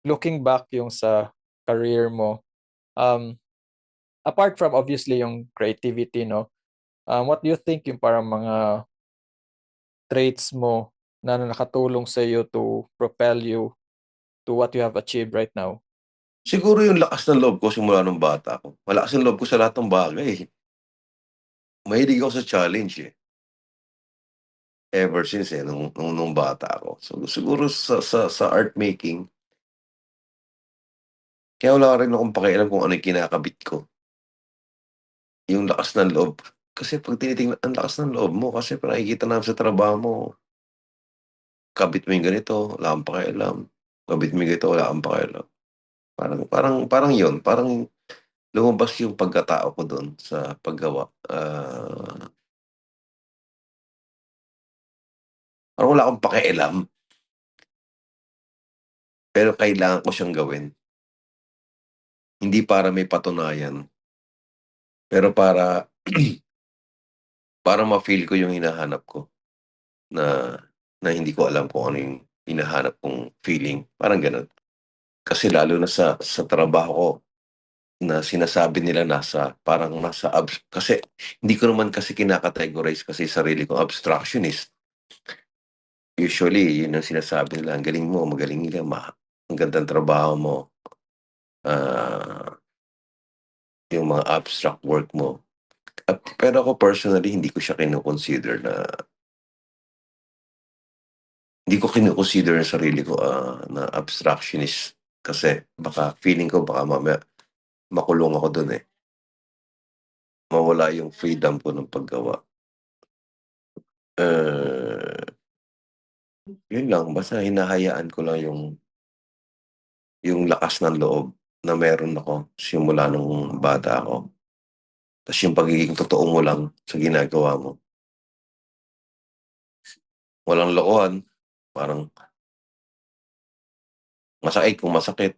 looking back yung sa career mo, um, apart from obviously yung creativity, no? What do you think yung parang mga traits mo na nakatulong sa iyo to propel you to what you have achieved right now? Siguro yung lakas ng loob ko simula nung bata ako. Malakas ang loob ko sa lahat ng bagay, eh. Mahilig ako sa challenge, eh, ever since, eh, nung bata ako. So, siguro sa art making, kaya wala rin akong pakialam kung ano yung kinakabit ko, yung lakas ng loob. Kasi 'pag tinitingnan ang lakas ng loob mo kasi nakikita namin sa trabaho mo, kabit mo yung ganito, wala kang pakialam, kabit mo yung ganito, wala kang pakialam. Parang parang parang yun, parang lumabas yung pagkatao ko dun sa paggawa. Parang wala akong pakialam, pero kailangan ko siyang gawin. Hindi para may patunayan, pero para ma-feel ko yung hinahanap ko na na hindi ko alam kung ano yung hinahanap kong feeling, parang gano'n. Kasi lalo na sa trabaho ko na sinasabi nila nasa kasi hindi ko naman kasi kinakategorize kasi sarili kong abstractionist. Usually, yun ang sinasabi nila, "Ang galing mo, magaling ka, ang gandang trabaho mo, ah, yung mga abstract work mo." Pero ako personally hindi ko kino-consider ang sarili ko, na abstractionist kasi baka feeling ko baka mamaya makulong ako dun, eh, mawala yung freedom ko ng paggawa. Eh, yun lang basta hinahayaan ko lang yung lakas ng loob na meron ako simula nung bata ako. Tas yung pagiging totoo mo lang sa ginagawa mo. Walang lokohan, parang masakit kung masakit,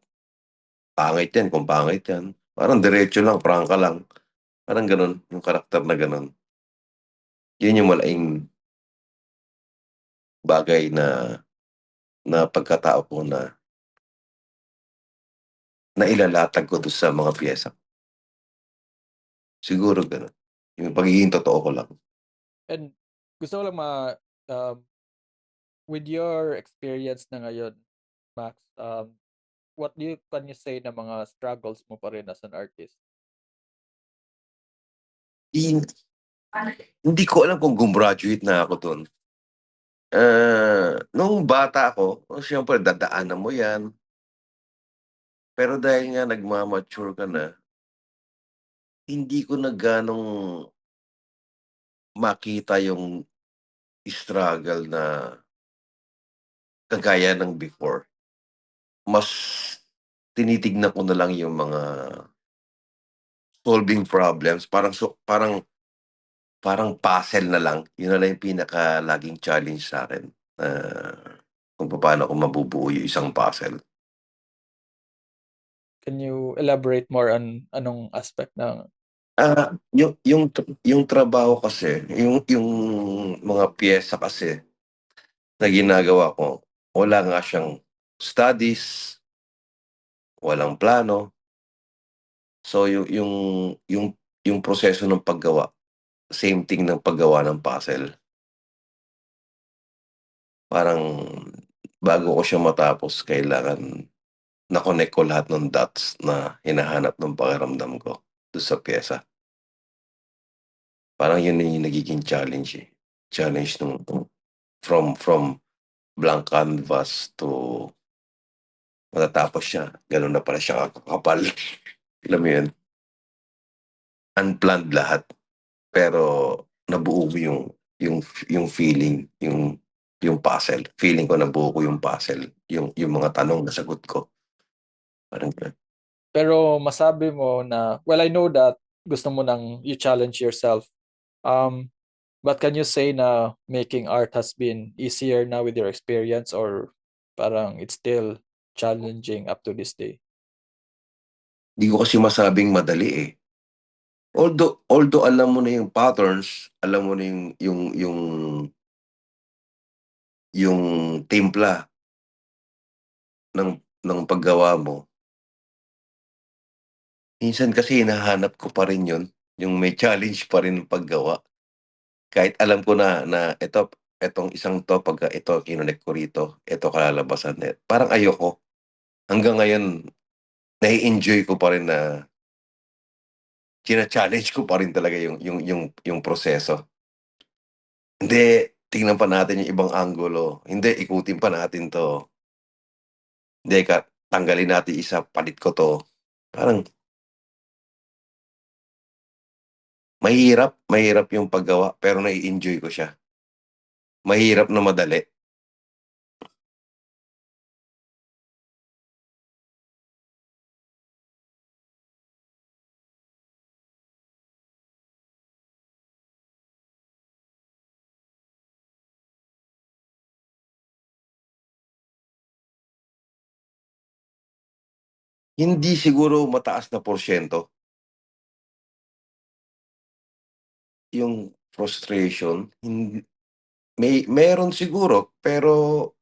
pangit yan kung pangit yan. Parang diretso lang, prangka lang, parang gano'n, yung karakter na gano'n. Yun yung malaking bagay na pagkatao ko na nailalatag ko dun sa mga piyesa. Siguro gano'n, yung pagiging totoo ko lang. And gusto ko lang um, with your experience na ngayon, Max, what do you can you say na mga struggles mo pa rin as an artist? Hin Hindi ko alam kung gumraduate na ako dun. Nung bata ako, siyempre dadaanan mo 'yan, pero dahil nga nagma-mature ka na, hindi ko na gaanong makita yung struggle na kagaya ng before. Mas tinitignan ko na lang yung mga solving problems, parang parang puzzle na lang, yun na lang yung pinaka laging challenge sa'kin, kung papaano ko mabubuo yung isang puzzle. Can you elaborate more on anong aspect ng Yung trabaho kasi, yung mga piyesa kasi na ginagawa ko, wala nga siyang studies, walang plano. So yung yung proseso ng paggawa, same thing ng paggawa ng puzzle. Parang bago ko siya matapos kailangan na-connect ko lahat ng dots na hinahanap ng pakiramdam ko dun sa piyesa. Parang yun na yung nagiging challenge, eh. Challenge nung from blank canvas to matatapos siya, gano'n na pala siya kakapal. Alam mo yun, unplanned lahat, pero nabuo ko yung feeling, yung puzzle. Feeling ko nabuo ko yung puzzle, yung mga tanong nasagot ko, parang gano'n. pero masabi mo na well, I know that gusto mo ng you challenge yourself. Um, but can you say na making art has been easier now with your experience or parang it's still challenging up to this day? Di ko kasi masabing madali, eh. Although alam mo na yung patterns, alam mo na yung timpla ng paggawa mo, minsan kasi hinahanap ko pa rin yun, yung may challenge pa rin ng paggawa. Kahit alam ko na na etong isang 'to pagka ito kinonect ko rito, ito kalalabasan parang ayoko. Hanggang ngayon na-e-enjoy ko pa rin na china-challenge ko pa rin talaga yung proseso. Hindi, tingnan pa natin yung ibang anggulo, hindi ikutin pa natin 'to, hindi tanggalin natin isa, palit ko 'to. Parang mahirap yung paggawa pero na-e-enjoy ko siya. Mahirap na madali. Hindi siguro mataas na porsiyento yung frustration, meron siguro pero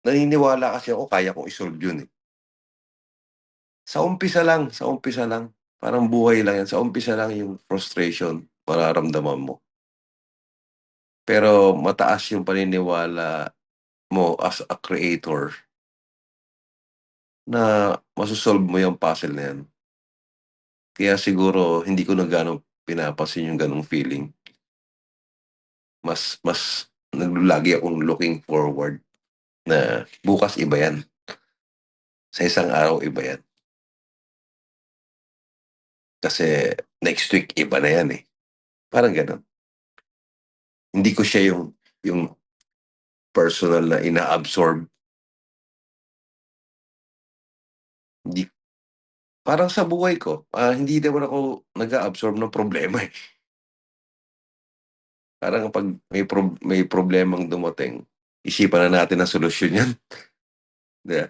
naniniwala kasi ako kaya kong i-solve yun, eh. Sa umpisa lang, parang buhay lang yan, sa umpisa lang yung frustration mararamdaman mo. Pero mataas yung paniniwala mo as a creator na maso-solve mo yung puzzle na yan. Kaya siguro hindi ko na gaano pinapansin yung gano'ng feeling. Mas lagi akong looking forward na bukas iba yan, sa isang araw iba yan. Kasi next week iba na yan, eh, parang gano'n. Hindi ko siya yung personal na ina-absorb, hindi parang sa buhay ko, hindi naman ako nag-a-absorb ng problema, eh. Parang 'pag may problemang dumating, isipan na natin ang solusyon niyan, 'di ba?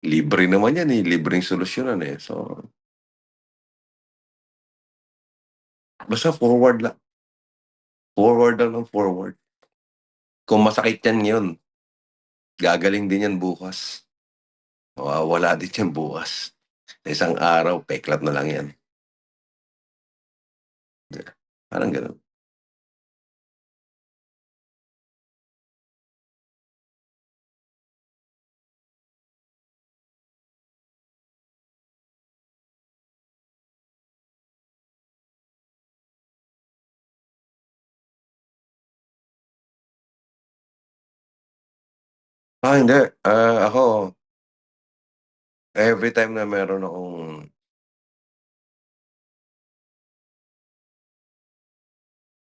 Libre naman yan, eh, libreng solusyonan, eh. So, basta forward lang ng forward. Kung masakit yan ngayon, gagaling din yan bukas, mawawala din yan bukas. Sa isang araw peklat na lang yan, 'di ba? Parang gano'n. Hindi, ako everytime na meron akong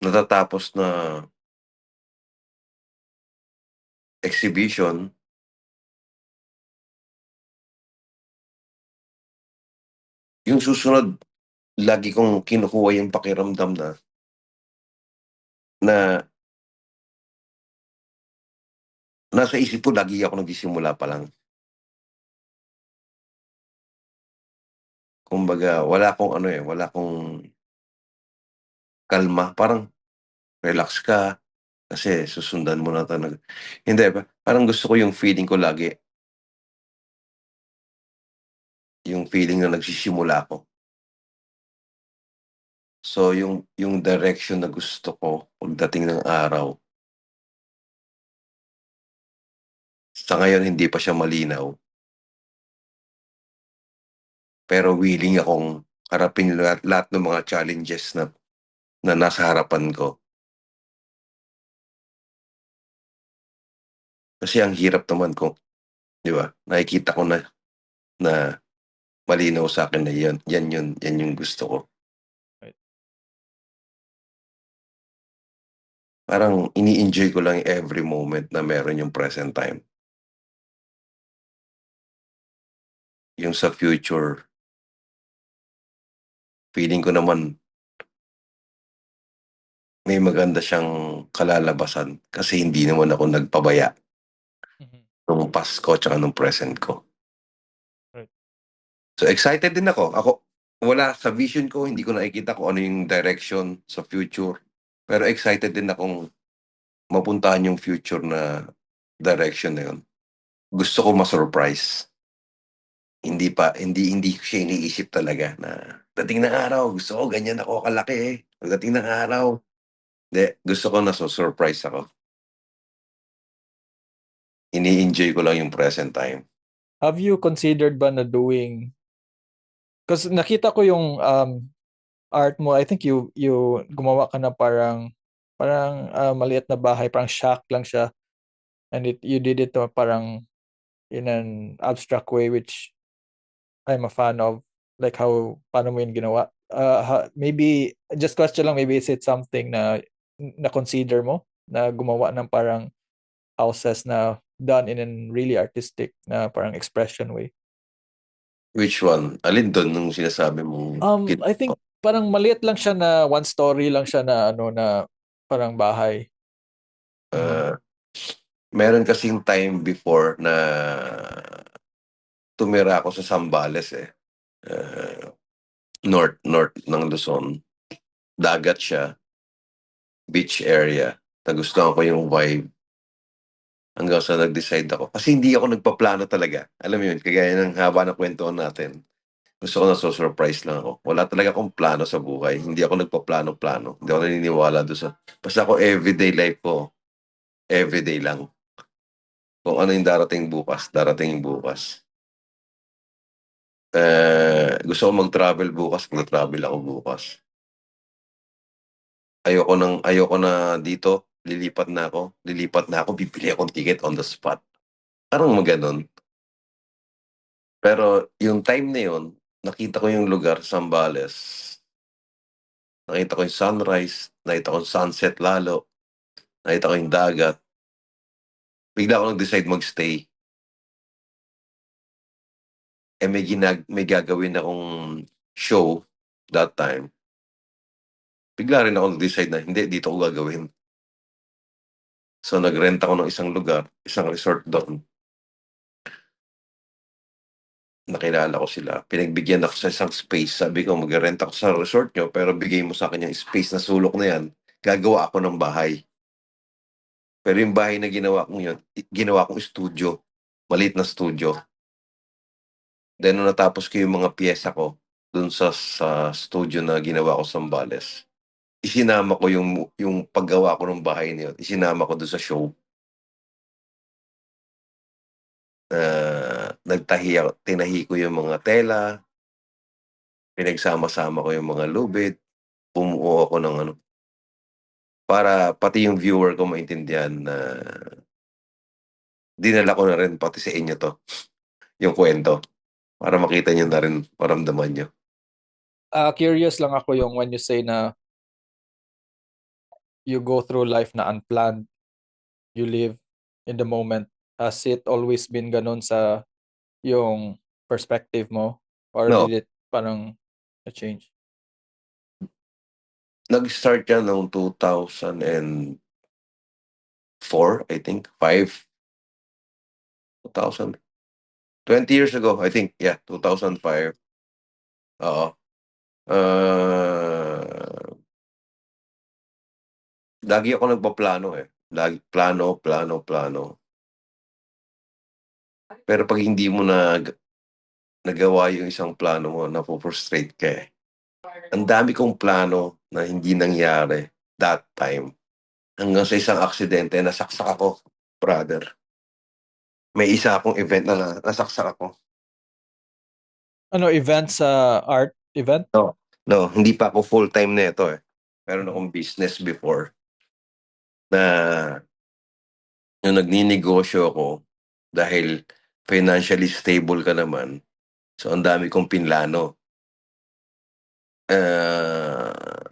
natatapos na exhibition, yung susunod lagi kong kinukuha yung pakiramdam na nasa isip ko lagi ako nagsisimula pa lang. Kumbaga wala akong ano, wala akong kalma, parang relax ka kasi susundan mo na talaga hindi ba, parang gusto ko yung feeling ko lagi, yung feeling na nagsisimula ako. So yung direction na gusto ko pagdating ng araw, sa ngayon hindi pa siya malinaw, pero willing akong harapin lahat ng mga challenges na nasa harapan ko. Kasi ang hirap naman kung 'di ba, nakikita ko na malinaw sa'kin na yan yung gusto ko. Right. Parang ini-enjoy ko lang every moment na meron yung present time. Yung sa future, feeling ko naman may maganda siyang kalalabasan kasi hindi naman ako nagpabaya Mhm. nung past ko tsaka nung present ko. Right. So excited din ako. Wala sa vision ko, hindi ko nakikita kung ano yung direction sa future, pero excited din akong mapuntahan yung future na direction na yun. Gusto ko ma-surprise. Hindi ko siya iniisip talaga na dating ng araw gusto ko ganyan ako kalaki, pagdating ng araw hindi, gusto ko nasu-surprise ako. Ini-enjoy ko lang yung present time. Have you considered ba na doing, because nakita ko yung art mo, I think you gumawa ka na parang maliit na bahay, parang shack lang siya, and you did it parang in an abstract way, which I'm a fan of, like how paano mo yun ginawa. Maybe just question lang, maybe is it something na consider mo na gumawa ng parang houses na done in a really artistic na parang expression way? Which one? Alin dun nung sinasabi mong I think parang maliit lang siya, na one story lang siya, na ano, na parang bahay. Mhm. ah, meron kasing time before na tumira ako sa Zambales, north north ng Luzon. Dagat siya, beach area. Nagustuhan ko yung vibe hanggang sa nag-decide ako. Kasi hindi ako nagpaplano talaga. Alam mo yun, kagaya ng haba ng kwentuhan natin. Gusto ko nasu-surprise lang ako. Wala talaga akong plano sa buhay. Hindi ako nagpaplano-plano. Hindi ako naniniwala do'n sa basta ako everyday life ko, everyday lang. Kung ano yung darating bukas, darating yung bukas. Gusto ko mag-travel bukas, magta-travel ako bukas. Ayoko na dito, lilipat na ako, bibili akong ticket on the spot. Parang gano'n. Pero yung time na yun, nakita ko yung lugar, Zambales. Nakita ko yung sunrise, nakita ko yung sunset lalo, nakita ko yung dagat. Bigla ako nag-decide mag-stay. May gagawin akong show that time. Bigla rin ako nag-decide na hindi, dito ko gagawin. So nag-rent ako ng isang lugar, isang resort doon. Nakilala ko sila, pinagbigyan ako sa isang space. Sabi ko, mag-rent ako sa resort niyo pero bigay mo sa'kin yung space na sulok na yan, gagawa ako ng bahay. Pero yung bahay na ginawa kong yun, ginawa kong studio, maliit na studio. Then nung natapos ko yung mga piyesa ko dun sa studio na ginawa ko sa Zambales, isinama ko yung paggawa ko ng bahay na yun, isinama ko dun sa show. Tinahi ko yung mga tela, pinagsama-sama ko yung mga lubid, bumuo ako ng ano, para pati yung viewer ko maintindihan na dinala ko na rin pati sa inyo 'to, yung kwento para makita niyo na rin, maramdaman niyo. Curious lang ako yung when you say na you go through life na unplanned, you live in the moment. Has it always been ganun sa yung perspective mo? Or No, did it parang change? nag-start yan noong 2004, I think, 5, 2000, 20 years ago, I think, yeah, 2005. Oo. Ah, lagi ako nagpaplano, eh. Lagi plano, plano, plano. Pero 'pag hindi mo nagawa yung isang plano mo, nafu-frustrate ka, eh. Ang dami kong plano na hindi nangyari that time. Hanggang sa isang aksidente nasaksak ako, brother. May isa akong event na nasaksak ako. Ano, event sa art event? No, no, hindi pa ako full-time nito, eh. Meron Mhm. akong business before na nung nagninegosyo ako dahil financially stable ka naman, so ang dami kong pinlano. Ah,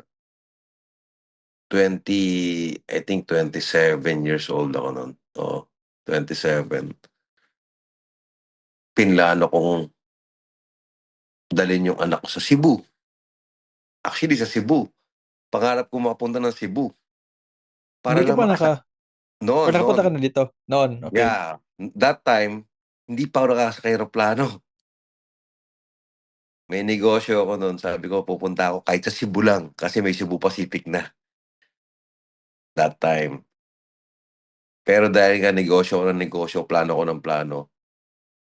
20, I think 27 years old ako nun, oo, 27. Pinlano kong dalhin yung anak ko sa Cebu. Actually sa Cebu, pangarap ko mapunta ng Cebu Hindi para ka lang pa or nakapunta ka noon, na dito noon? Okay. yeah, that time hindi pa ako nakakasakay eroplano. May negosyo ako nun, sabi ko pupunta ako kahit sa Cebu lang kasi may Cebu Pacific na that time. Pero dahil nga negosyo ako ng negosyo, plano ko ng plano,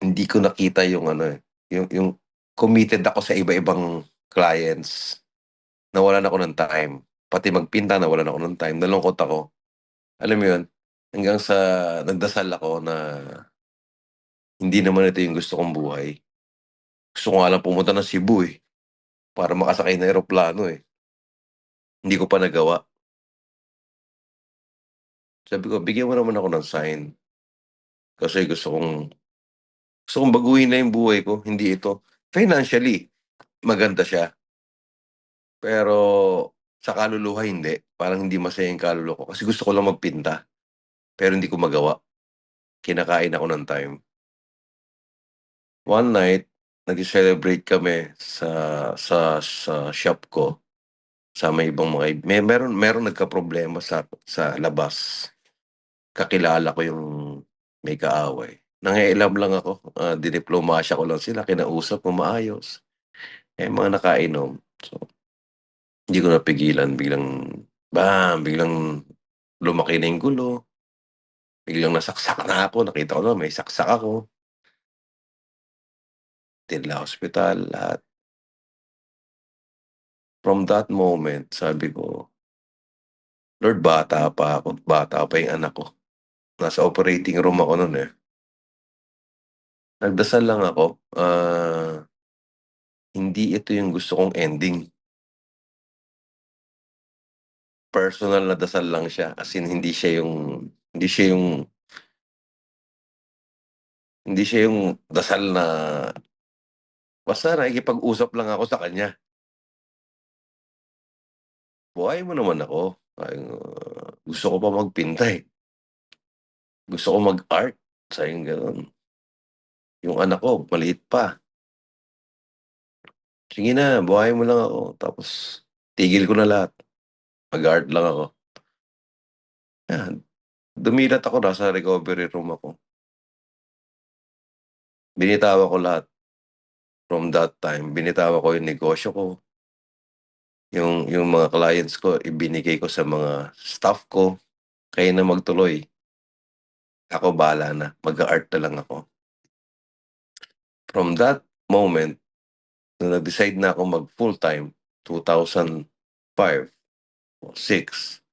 hindi ko nakita yung ano, eh, yung committed ako sa iba-ibang clients, nawalan ako ng time. Pati magpinta nawalan ako ng time, nalungkot ako. Alam mo yun? Hanggang sa nagdasal ako na hindi naman ito yung gusto kong buhay. Gusto ko nga lang pumunta ng Cebu, eh, para makasakay ng eroplano, eh. Hindi ko pa nagawa. Sabi ko, bigyan mo naman ako ng sign kasi gusto kong baguhin na yung buhay ko, hindi ito. Financially, maganda siya, pero sa kaluluwa hindi. Parang hindi masaya yung kaluluwa ko kasi gusto ko lang magpinta, pero hindi ko magawa. Kinakain ako ng time. One night, nag-celebrate kami sa shop ko, sa may ibang mga meron nagkaproblema sa labas. Kakilala ko yung may kaaway. Nangialam lang ako, diniplomasya ko lang sila, kinausap ng maayos. Eh, mga nakainom. So, hindi ko napigilan, biglang bam! Biglang lumaki na yung gulo, biglang nasaksak na ako, nakita ko na may saksak ako, dinala ospital, lahat. From that moment, sabi ko, "Lord, bata pa ako, bata pa yung anak ko." Nasa operating room ako nun, eh. Nagdasal lang ako, hindi ito yung gusto kong ending. Personal na dasal lang siya, as in hindi siya yung hindi siya yung dasal na basta nakikipag-usap lang ako sa kanya. "Buhayin mo naman ako, gusto ko pa magpinta, eh, gusto ko mag-art." Sabing gano'n. "Yung anak ko maliit pa, sige na buhayin mo lang ako." Tapos tigil ko na lahat, mag-art lang ako. Yan, dumilat ako, nasa recovery room ako. Binitawan ko lahat. From that time, binitawan ko yung negosyo ko, yung mga clients ko ibinigay ko sa mga staff ko, "Kayo na magtuloy, ako bahala na, mag-a-art na lang ako." From that moment, nung nag-decide na ako mag full-time, 2005 o 6,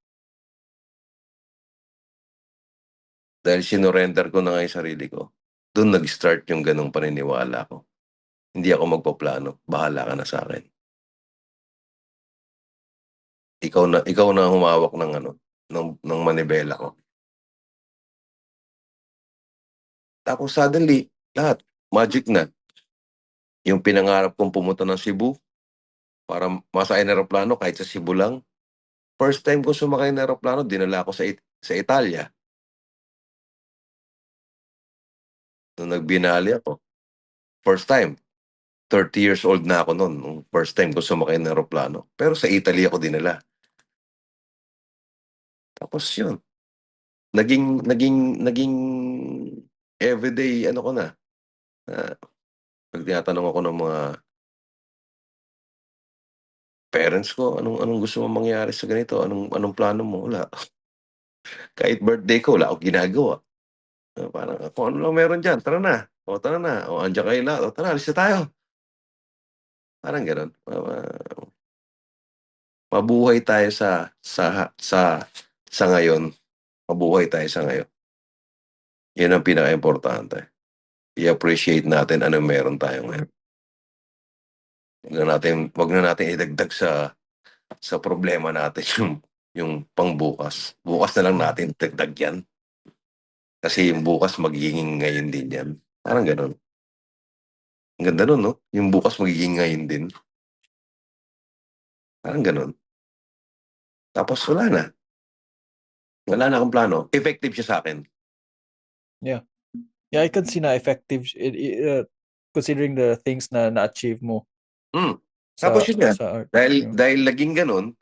dahil sinurrender ko na nga yung sarili ko, dun nag-start yung gano'ng paniniwala ko. Hindi ako magpaplano, bahala ka na sa'kin. Ikaw na ang humawak ng ano, ng manibela ko. Tapos suddenly, lahat, magic na. Yung pinangarap kong pumunta ng Cebu para masakay ng eroplano kahit sa Cebu lang. First time ko sumakay ng eroplano, dinala ako sa Italia. Nung nagbinali ako. First time. 30 years old na ako noon. Nung first time ko sumakay ng eroplano. Pero sa Italy ako dinala. Tapos yun. Naging everyday ano ko na. Uh, Pag tinatanong ako ng mga parents ko, anong gusto mo mangyari sa ganito? Anong plano mo? Wala. Kahit birthday ko, wala akong ginagawa. Parang kung ano lang meron diyan, tara na. O tara na. O andiyan kayo lahat. O tara, alis na tayo. Parang gano'n. Mabuhay tayo sa ngayon. Mabuhay tayo sa ngayon. 'Yan ang pinakaimportante. I-appreciate natin anong meron tayo ngayon. Wag na natin idagdag sa problema natin yung pangbukas. Bukas na lang Mm. natin dagdag 'yan. Kasi yung bukas magiging ngayon din 'yan. Parang gano'n. Ang ganda nun 'no? Yung bukas magiging ngayon din. Parang gano'n. Tapos wala na. Wala na akong plano. Effective siya sa'kin. Yeah. Yeah, I can see na effective considering the things na na-achieve mo Tapos yun nga, sa art. dahil Yeah. dahil naging gano'n,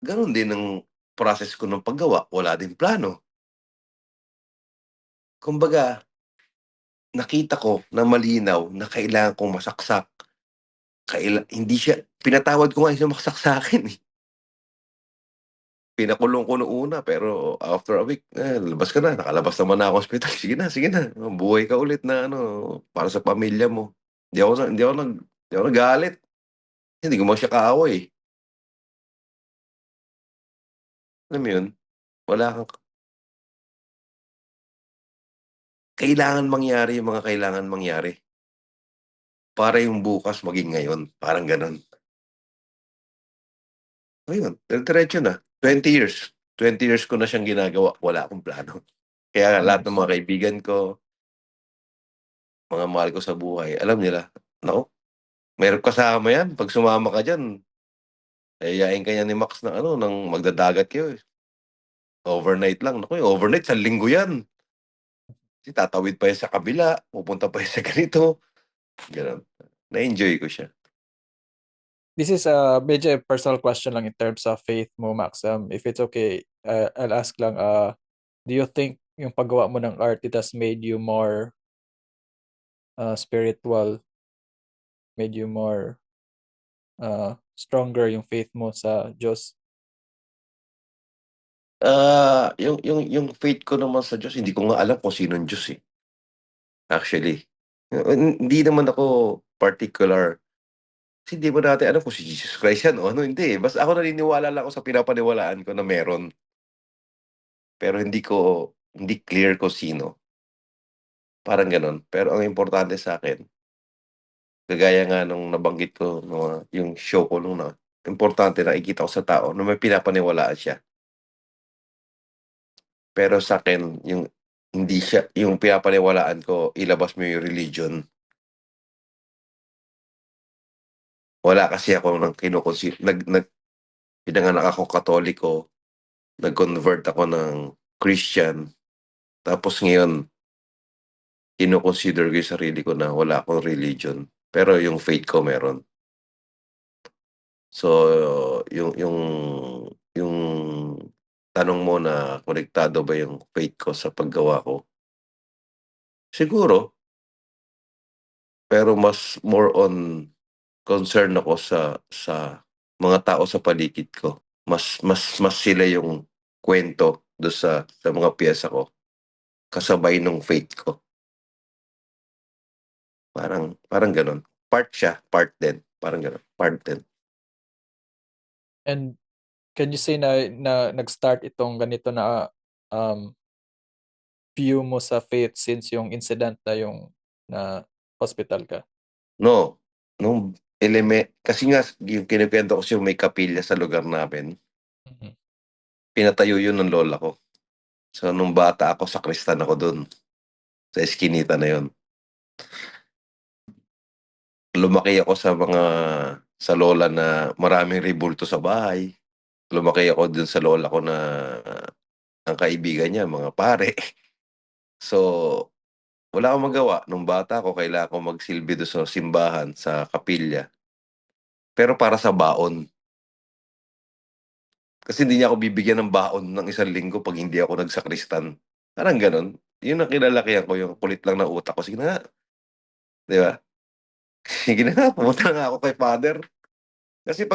gano'n din ang process ko ng paggawa, wala din plano. Kumbaga, nakita ko na malinaw na kailangan kong masaksak. Hindi siya pinatawad ko nga yung sumaksak sa'kin, eh. Pinakulong ko nung una pero after a week, "Labas ka na, nakalabas naman na ako ospital, sige na, buhay ka ulit na ano, para sa pamilya mo." Hindi ako nagalit, hindi ko naman siya kaaway, eh. Alam mo yun, wala kang kailangan mangyari yung mga kailangan mangyari para yung bukas maging ngayon, parang gano'n. Ayun, diretso na, 20 years. 20 years ko na siyang ginagawa, wala akong plano. Kaya lahat ng Nice. mga kaibigan ko, mga mahal ko sa buhay, alam nila, naku, mahirap kasama 'yan 'pag sumama ka diyan, yayain ka niyan ni Max ng ano, ng magdadagat kayo, eh. Overnight lang, naku, yung overnight 1 linggo 'yan. Kasi tatawid pa 'yan sa kabila, pupunta pa 'yan sa ganito, gano'n. Na-enjoy ko siya. This is medyo a personal question lang in terms of faith mo, Max. If it's okay, I'll ask lang, do you think yung paggawa mo ng art, it has made you more spiritual, made you more stronger yung faith mo sa Diyos? Yung faith ko naman sa Diyos, hindi ko nga alam kung sinong Diyos, eh, actually. Hindi naman ako particular kasi hindi mo natin alam kung si Jesus Christ 'yan o ano, hindi, eh. Basta ako naniniwala lang ako sa pinapaniwalaan ko na meron, pero hindi clear kung sino, parang gano'n. Pero ang importante sa'kin, kagaya nga nung nabanggit ko yung show ko nung importante nakikita ko sa tao na may pinapaniwalaan siya. Pero sa'kin hindi siya yung pinapaniwalaan ko ilabas mo yung religion. Wala kasi ako ng pinanganak akong Katoliko, nag-convert ako ng Christian, tapos ngayon kino-consider ko yung sarili ko na wala akong religion, pero yung faith ko meron. So, yung yung tanong mo na konektado ba yung faith ko sa paggawa ko, siguro, pero mas more on concern ako sa mga tao sa paligid ko. Mas sila yung kwento do sa mga piyesa ko, kasabay nung faith ko. Parang gano'n. Part siya, part din, parang gano'n, part din. And can you say na nag-start itong ganito na um, view mo sa faith since yung incident na yung na hospital ka? No, nung kasi nga yung kinukuwento ko sa'yo may kapilya sa lugar namin, Mhm. pinatayo yun ng lola ko. So, nung bata ako, sakristan ako dun, sa eskinita na yun. Lumaki ako sa lola na maraming rebulto sa bahay. Lumaki ako dun sa lola ko na ang kaibigan niya, mga pare. So, wala akong magawa. Nung bata ako, kailangan ko magsilbi doon sa simbahan, sa kapilya. Pero para sa baon. Kasi hindi niya ako bibigyan ng baon ng 1 linggo pag hindi ako nagsakristan. Parang ganun. Yun ang kinalakihan ko, yung kulit lang na utak ko. Sige na nga, di ba? Sige na nga, pumunta na nga ako kay father. Kasi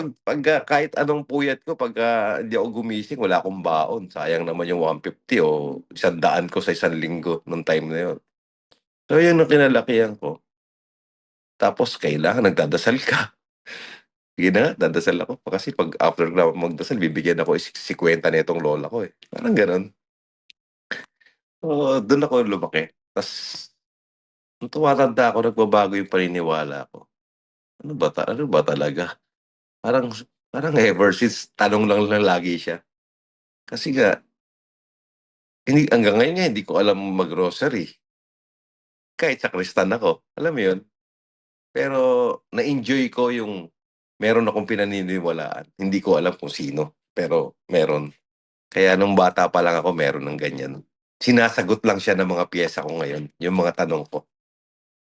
kahit anong puyat ko, hindi ako gumising, wala akong baon. Sayang naman yung 150 o 100 ko sa 1 linggo nung time na yun. So, yun ang kinalakihan ko. Tapos, kailangan nagdadasal ka. Sige na nga, dadasal ako. Kasi pag after na magdasal, bibigyan ako 50 na itong lola ko eh. Parang ganun. So, doon ako lumaki. Tapos, nung tumatanda ako, nagbabago yung paniniwala ko. Ano ba talaga? Parang, parang ever since, tanong lang lagi siya. Kasi nga, hanggang ngayon nga, hindi ko alam mag-grocery. Kahit sa kristan ako. Alam mo yun? Pero, na-enjoy ko yung meron akong pinaniniwalaan. Hindi ko alam kung sino. Pero, meron. Kaya nung bata pa lang ako, meron ng ganyan. Sinasagot lang siya ng mga piyesa ko ngayon. Yung mga tanong ko.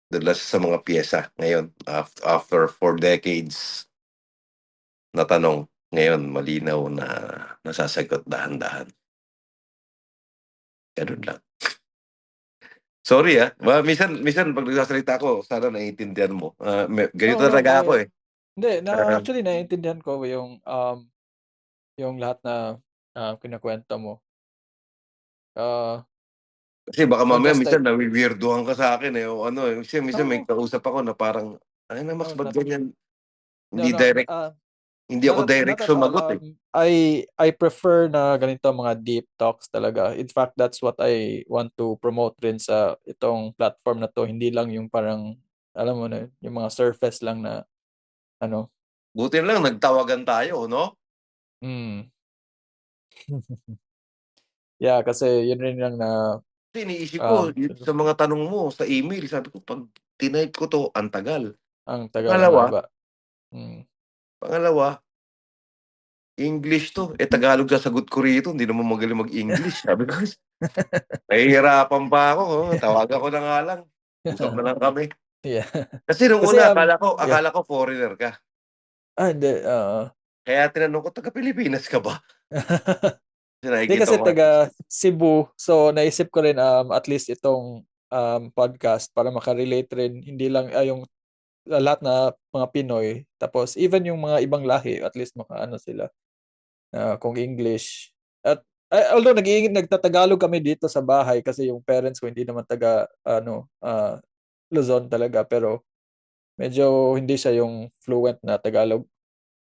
Doon lang sa mga piyesa ngayon. After 4 decades na tanong, ngayon malinaw na nasasagot dahan-dahan. Ganun lang. Sorry minsan pag nagsasalita ako, sana naiintindihan mo. Ganito No, no, talaga ako eh. hindi, Ah, actually naiintindihan ko yung lahat na kinukuwento mo. Ah, Kasi baka well, mamaya just minsan like nawi-weirduhan ka sa akin eh, o ano eh. Kasi minsan may no, kausap ako na parang, ay na Max, no, ba't not ganyan? no, Hindi no, direct, hindi ako not direct at all. sumagot eh. I prefer na ganito mga deep talks talaga. In fact, that's what I want to promote rin sa itong platform na to. Hindi lang yung parang, alam mo na, yung mga surface lang na, ano. Buti na lang nagtawagan tayo, no? Mm. Yeah, kasi yun rin lang na, Kasi iniisip ko, ano, sa mga tanong mo sa email, sabi ko, pag tinype ko to, ang tagal. ang tagal, ang Pangalawa, haba. Mm. pangalawa, English to. Tagalog sasagot ko rito. Hindi naman magaling mag-English. Sabi ko, nahihirapan pa ako. Oh. Tawagan ko na nga lang. Usap na lang kami. Yeah. Kasi nung Kasi, una, yeah. akala ko foreigner ka. Hindi, Kaya tinanong ko, taga-Pilipinas ka ba? Kasi Hindi nakikita kasi ko, taga Cebu, so naisip ko rin at least itong podcast para makarelate rin hindi lang yung lahat na mga Pinoy tapos even yung mga ibang lahi at least makaano sila kung English at although nagtatagalog kami dito sa bahay kasi yung parents ko hindi naman taga Luzon talaga pero medyo hindi siya yung fluent na Tagalog.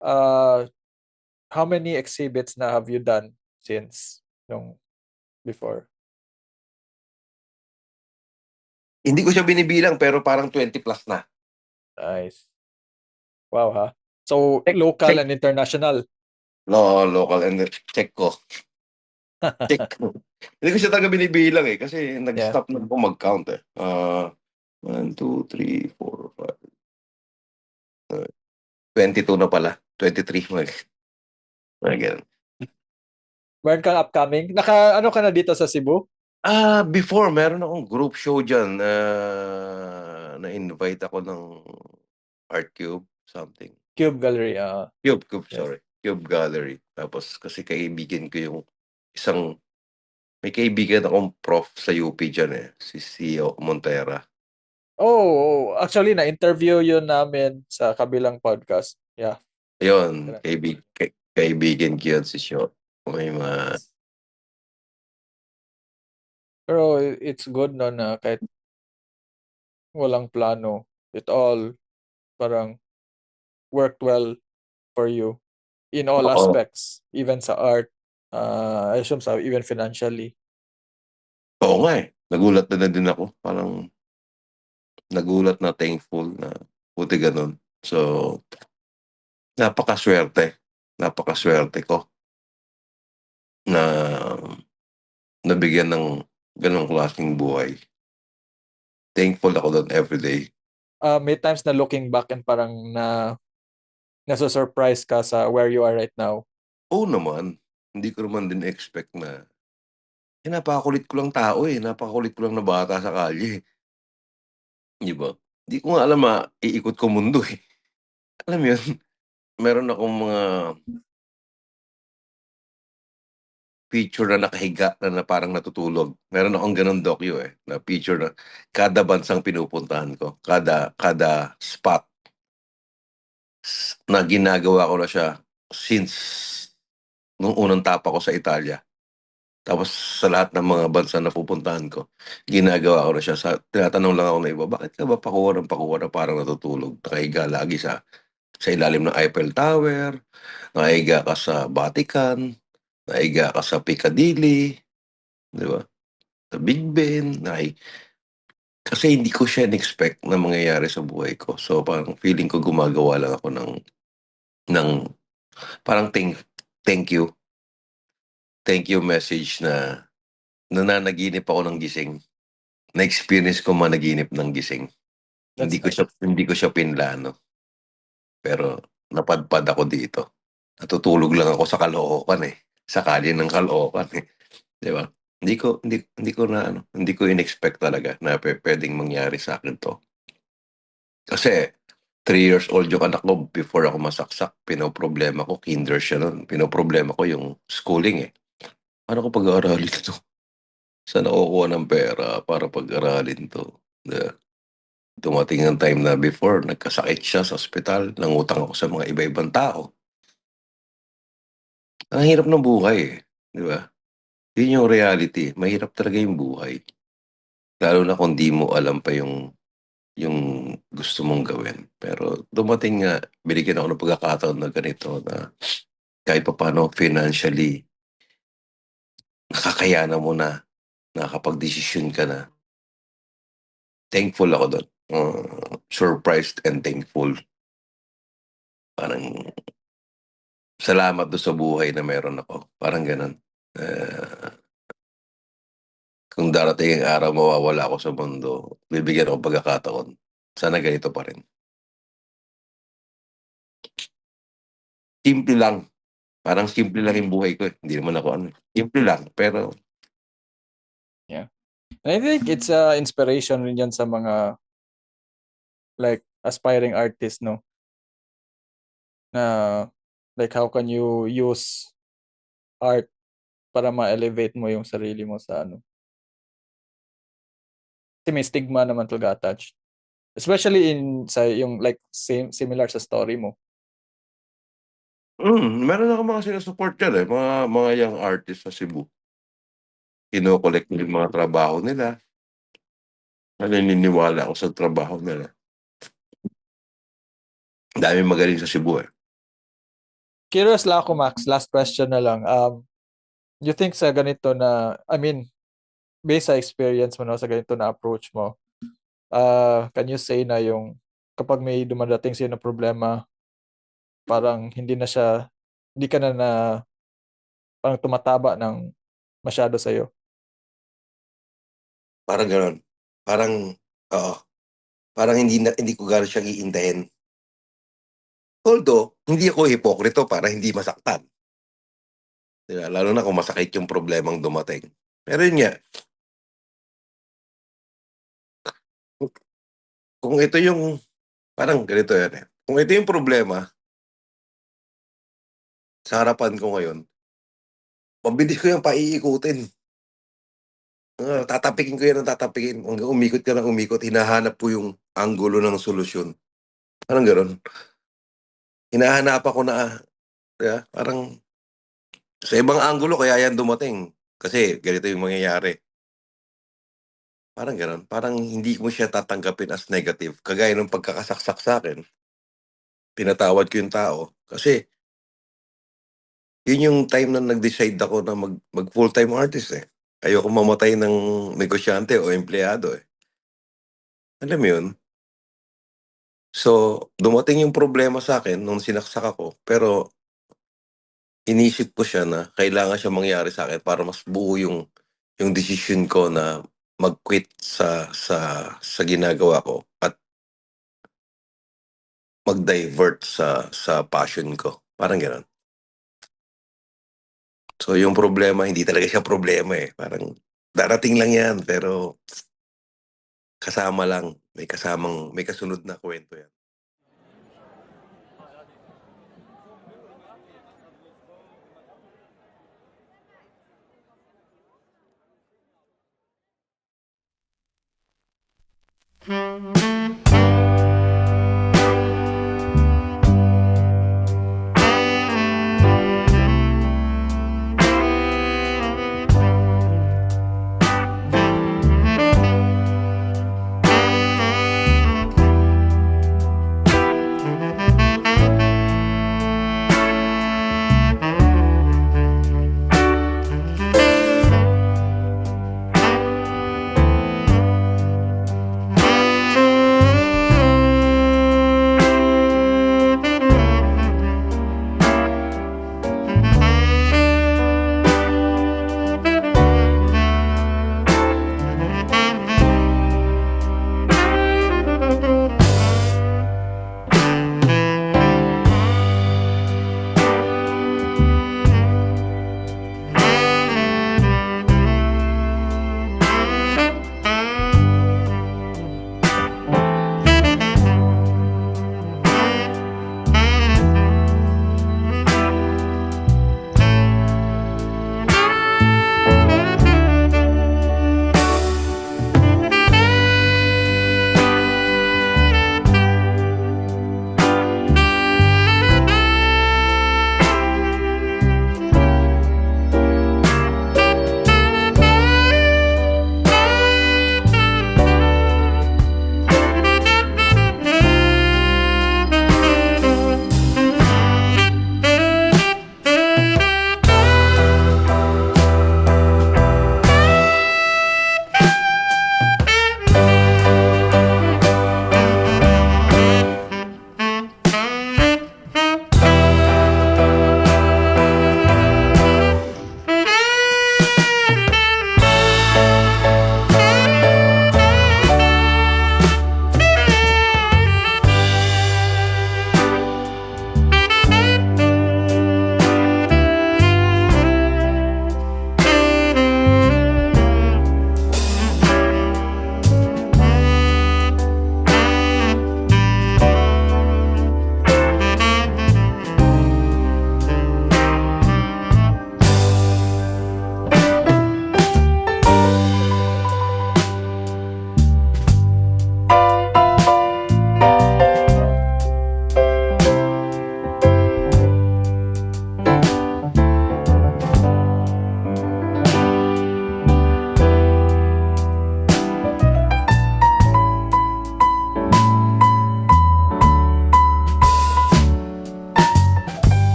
Uh, how many exhibits na have you done since nung before? hindi ko siya binibilang, pero parang 20 plus na. Nice. Wow, ha? So, Check, local check. and international. No, local and check ko. Check ko. Hindi ko siya talaga binibilang eh. Kasi Yeah. nag-stop na ako mag-count eh. 1, 2, 3, 4, 5. 22 na pala. 23. Mga ganun. Meron kang upcoming? Ano ka na dito sa Cebu? Before, meron akong group show dyan. Na-invite ako ng Art Cube, something. Cube Gallery. Yes. Sorry. Cube Gallery. Tapos, kasi kaibigan ko yung isang, may kaibigan akong prof sa UP dyan eh. Si Sio Montera. Actually, na-interview yun namin sa kabilang podcast. Yeah. Ayun, Correct. kaibigan ko yun si Sio. May mga, Yes. Pero it's good no na kahit walang plano, it all parang worked well for you in all oo, aspects, even sa art, I assume sa even financially. oo nga eh. Nagulat na din ako. Parang, nagulat na thankful na buti ganun. So, napakaswerte. Napakaswerte ko na nabigyan ng gano'ng klaseng buhay. Thankful ako do'n everyday. May times na looking back and parang naso-surprise ka sa where you are right now. Oo naman, hindi ko naman din expect na napakakulit ko lang tao, napakakulit ko lang na bata sa kalye, 'di ba? Di ko nga alam maiikot ko mundo, eh. Alam mo 'yun, meron akong mga picture na nakahiga na parang natutulog. Meron akong gano'ng docu, na picture na kada bansang pinupuntahan ko, kada spot na ginagawa ko na siya since nung unang tapa ko sa Italia. Tapos sa lahat ng mga bansa na pupuntahan ko, ginagawa ko na siya. Tinatanong lang ako ng iba, "Bakit ka ba pakuha ng pakuha na parang natutulog? Nakahiga lagi sa ilalim ng Eiffel Tower, nakahiga ka sa Vatican, nakahiga ka sa Piccadilly, 'di ba? Sa Big Ben, kasi hindi ko siya in-expect na mangyayari sa buhay ko. So, parang feeling ko gumagawa lang ako ng parang thank you, thank you message na nananaginip ako ng gising. Na-experience ko managinip ng gising. That's nice. Hindi ko siya pinlano, pero napadpad ako dito. Natutulog lang ako sa Caloocan, sa kalye ng Caloocan, 'di ba? Hindi ko na ano, hindi ko in-expect talaga na puwedeng mangyari sa'kin 'to. Kasi 3 years old yung anak ko before ako masaksak, pinoproblema ko kinder siya nun, pinoproblema ko yung schooling, eh. Paano ko pag-aaralin 'to? Saan ako kukuha ng pera para pag-aralin 'to? 'Di ba? Dumating ang time na before nagkasakit siya sa ospital, nangutang ako sa mga iba-ibang tao. Ang hirap ng buhay, 'di ba? Yun yung reality, mahirap talaga yung buhay. Lalo na kung 'di mo alam pa yung gusto mong gawin. Pero dumating nga, binigyan ako ng pagkakataon na ganito na kahit papaano financially nakakayanan mo na, nakakapagdesisyon ka na. Thankful ako dun, surprised and thankful. Parang salamat dun sa buhay na meron ako, parang gano'n. Ah, kung darating ang araw mawawala ako sa mundo, bibigyan ako pagkakataon, sana ganito pa rin. Simple lang, parang simple lang yung buhay ko, hindi naman ako ano, simple lang pero Yeah. And I think it's inspiration rin yan sa mga like aspiring artists, no? Na like how can you use art para ma-elevate mo yung sarili mo sa ano. Kasi may stigma naman talaga attached. Especially in sa yung like similar sa story mo. meron akong mga sinu-support diyan, mga young artist sa Cebu. Kino-collect ko yung mga trabaho nila, naniniwala ako sa trabaho nila. Ang daming magaling sa Cebu, eh. Curious lang ako, Max. Last question na lang. You think sa ganito na, I mean, based sa experience mo no, sa ganito na approach mo, can you say na yung kapag may dumadating sa'yo na problema, parang hindi ka na parang tumataba ng masyado sa'yo? Parang gano'n. Parang oo, parang hindi ko gaano siya iintayin. Although, hindi ako hipokrito para hindi masaktan, 'di ba? Lalo na kung masakit yung problemang dumating. Pero yun nga, kung kung ito yung parang ganito yan, kung ito yung problema sa harapan ko ngayon, mabilis ko yan paiikutin. Tatapikin ko yan ng tatapikin hanggang umikot ka ng umikot, hinahanap ko yung anggulo ng solusyon, parang gano'n. Hinahanapan ko na, 'di ba, parang sa ibang anggulo kaya yan dumating, kasi ganito yung mangyayari. Parang gano'n, parang hindi mo siya tatanggapin as negative, kagaya nung pagkakasaksak sa'kin, pinatawad ko yung tao kasi yun yung time na nag-decide ako na mag full-time artist, eh. Ayokong mamatay ng negosyante o empleyado, eh. Alam mo yun? So, dumating yung problema sa'kin nung sinaksak ako, pero inisip ko siya na kailangan siyang mangyari sa'kin para mas buo yung desisyon ko na mag-quit sa ginagawa ko at mag-divert sa passion ko, parang gano'n. So, yung problema hindi talaga siya problema, eh, parang darating lang 'yan pero kasama lang, may kasunod na kuwento 'yan.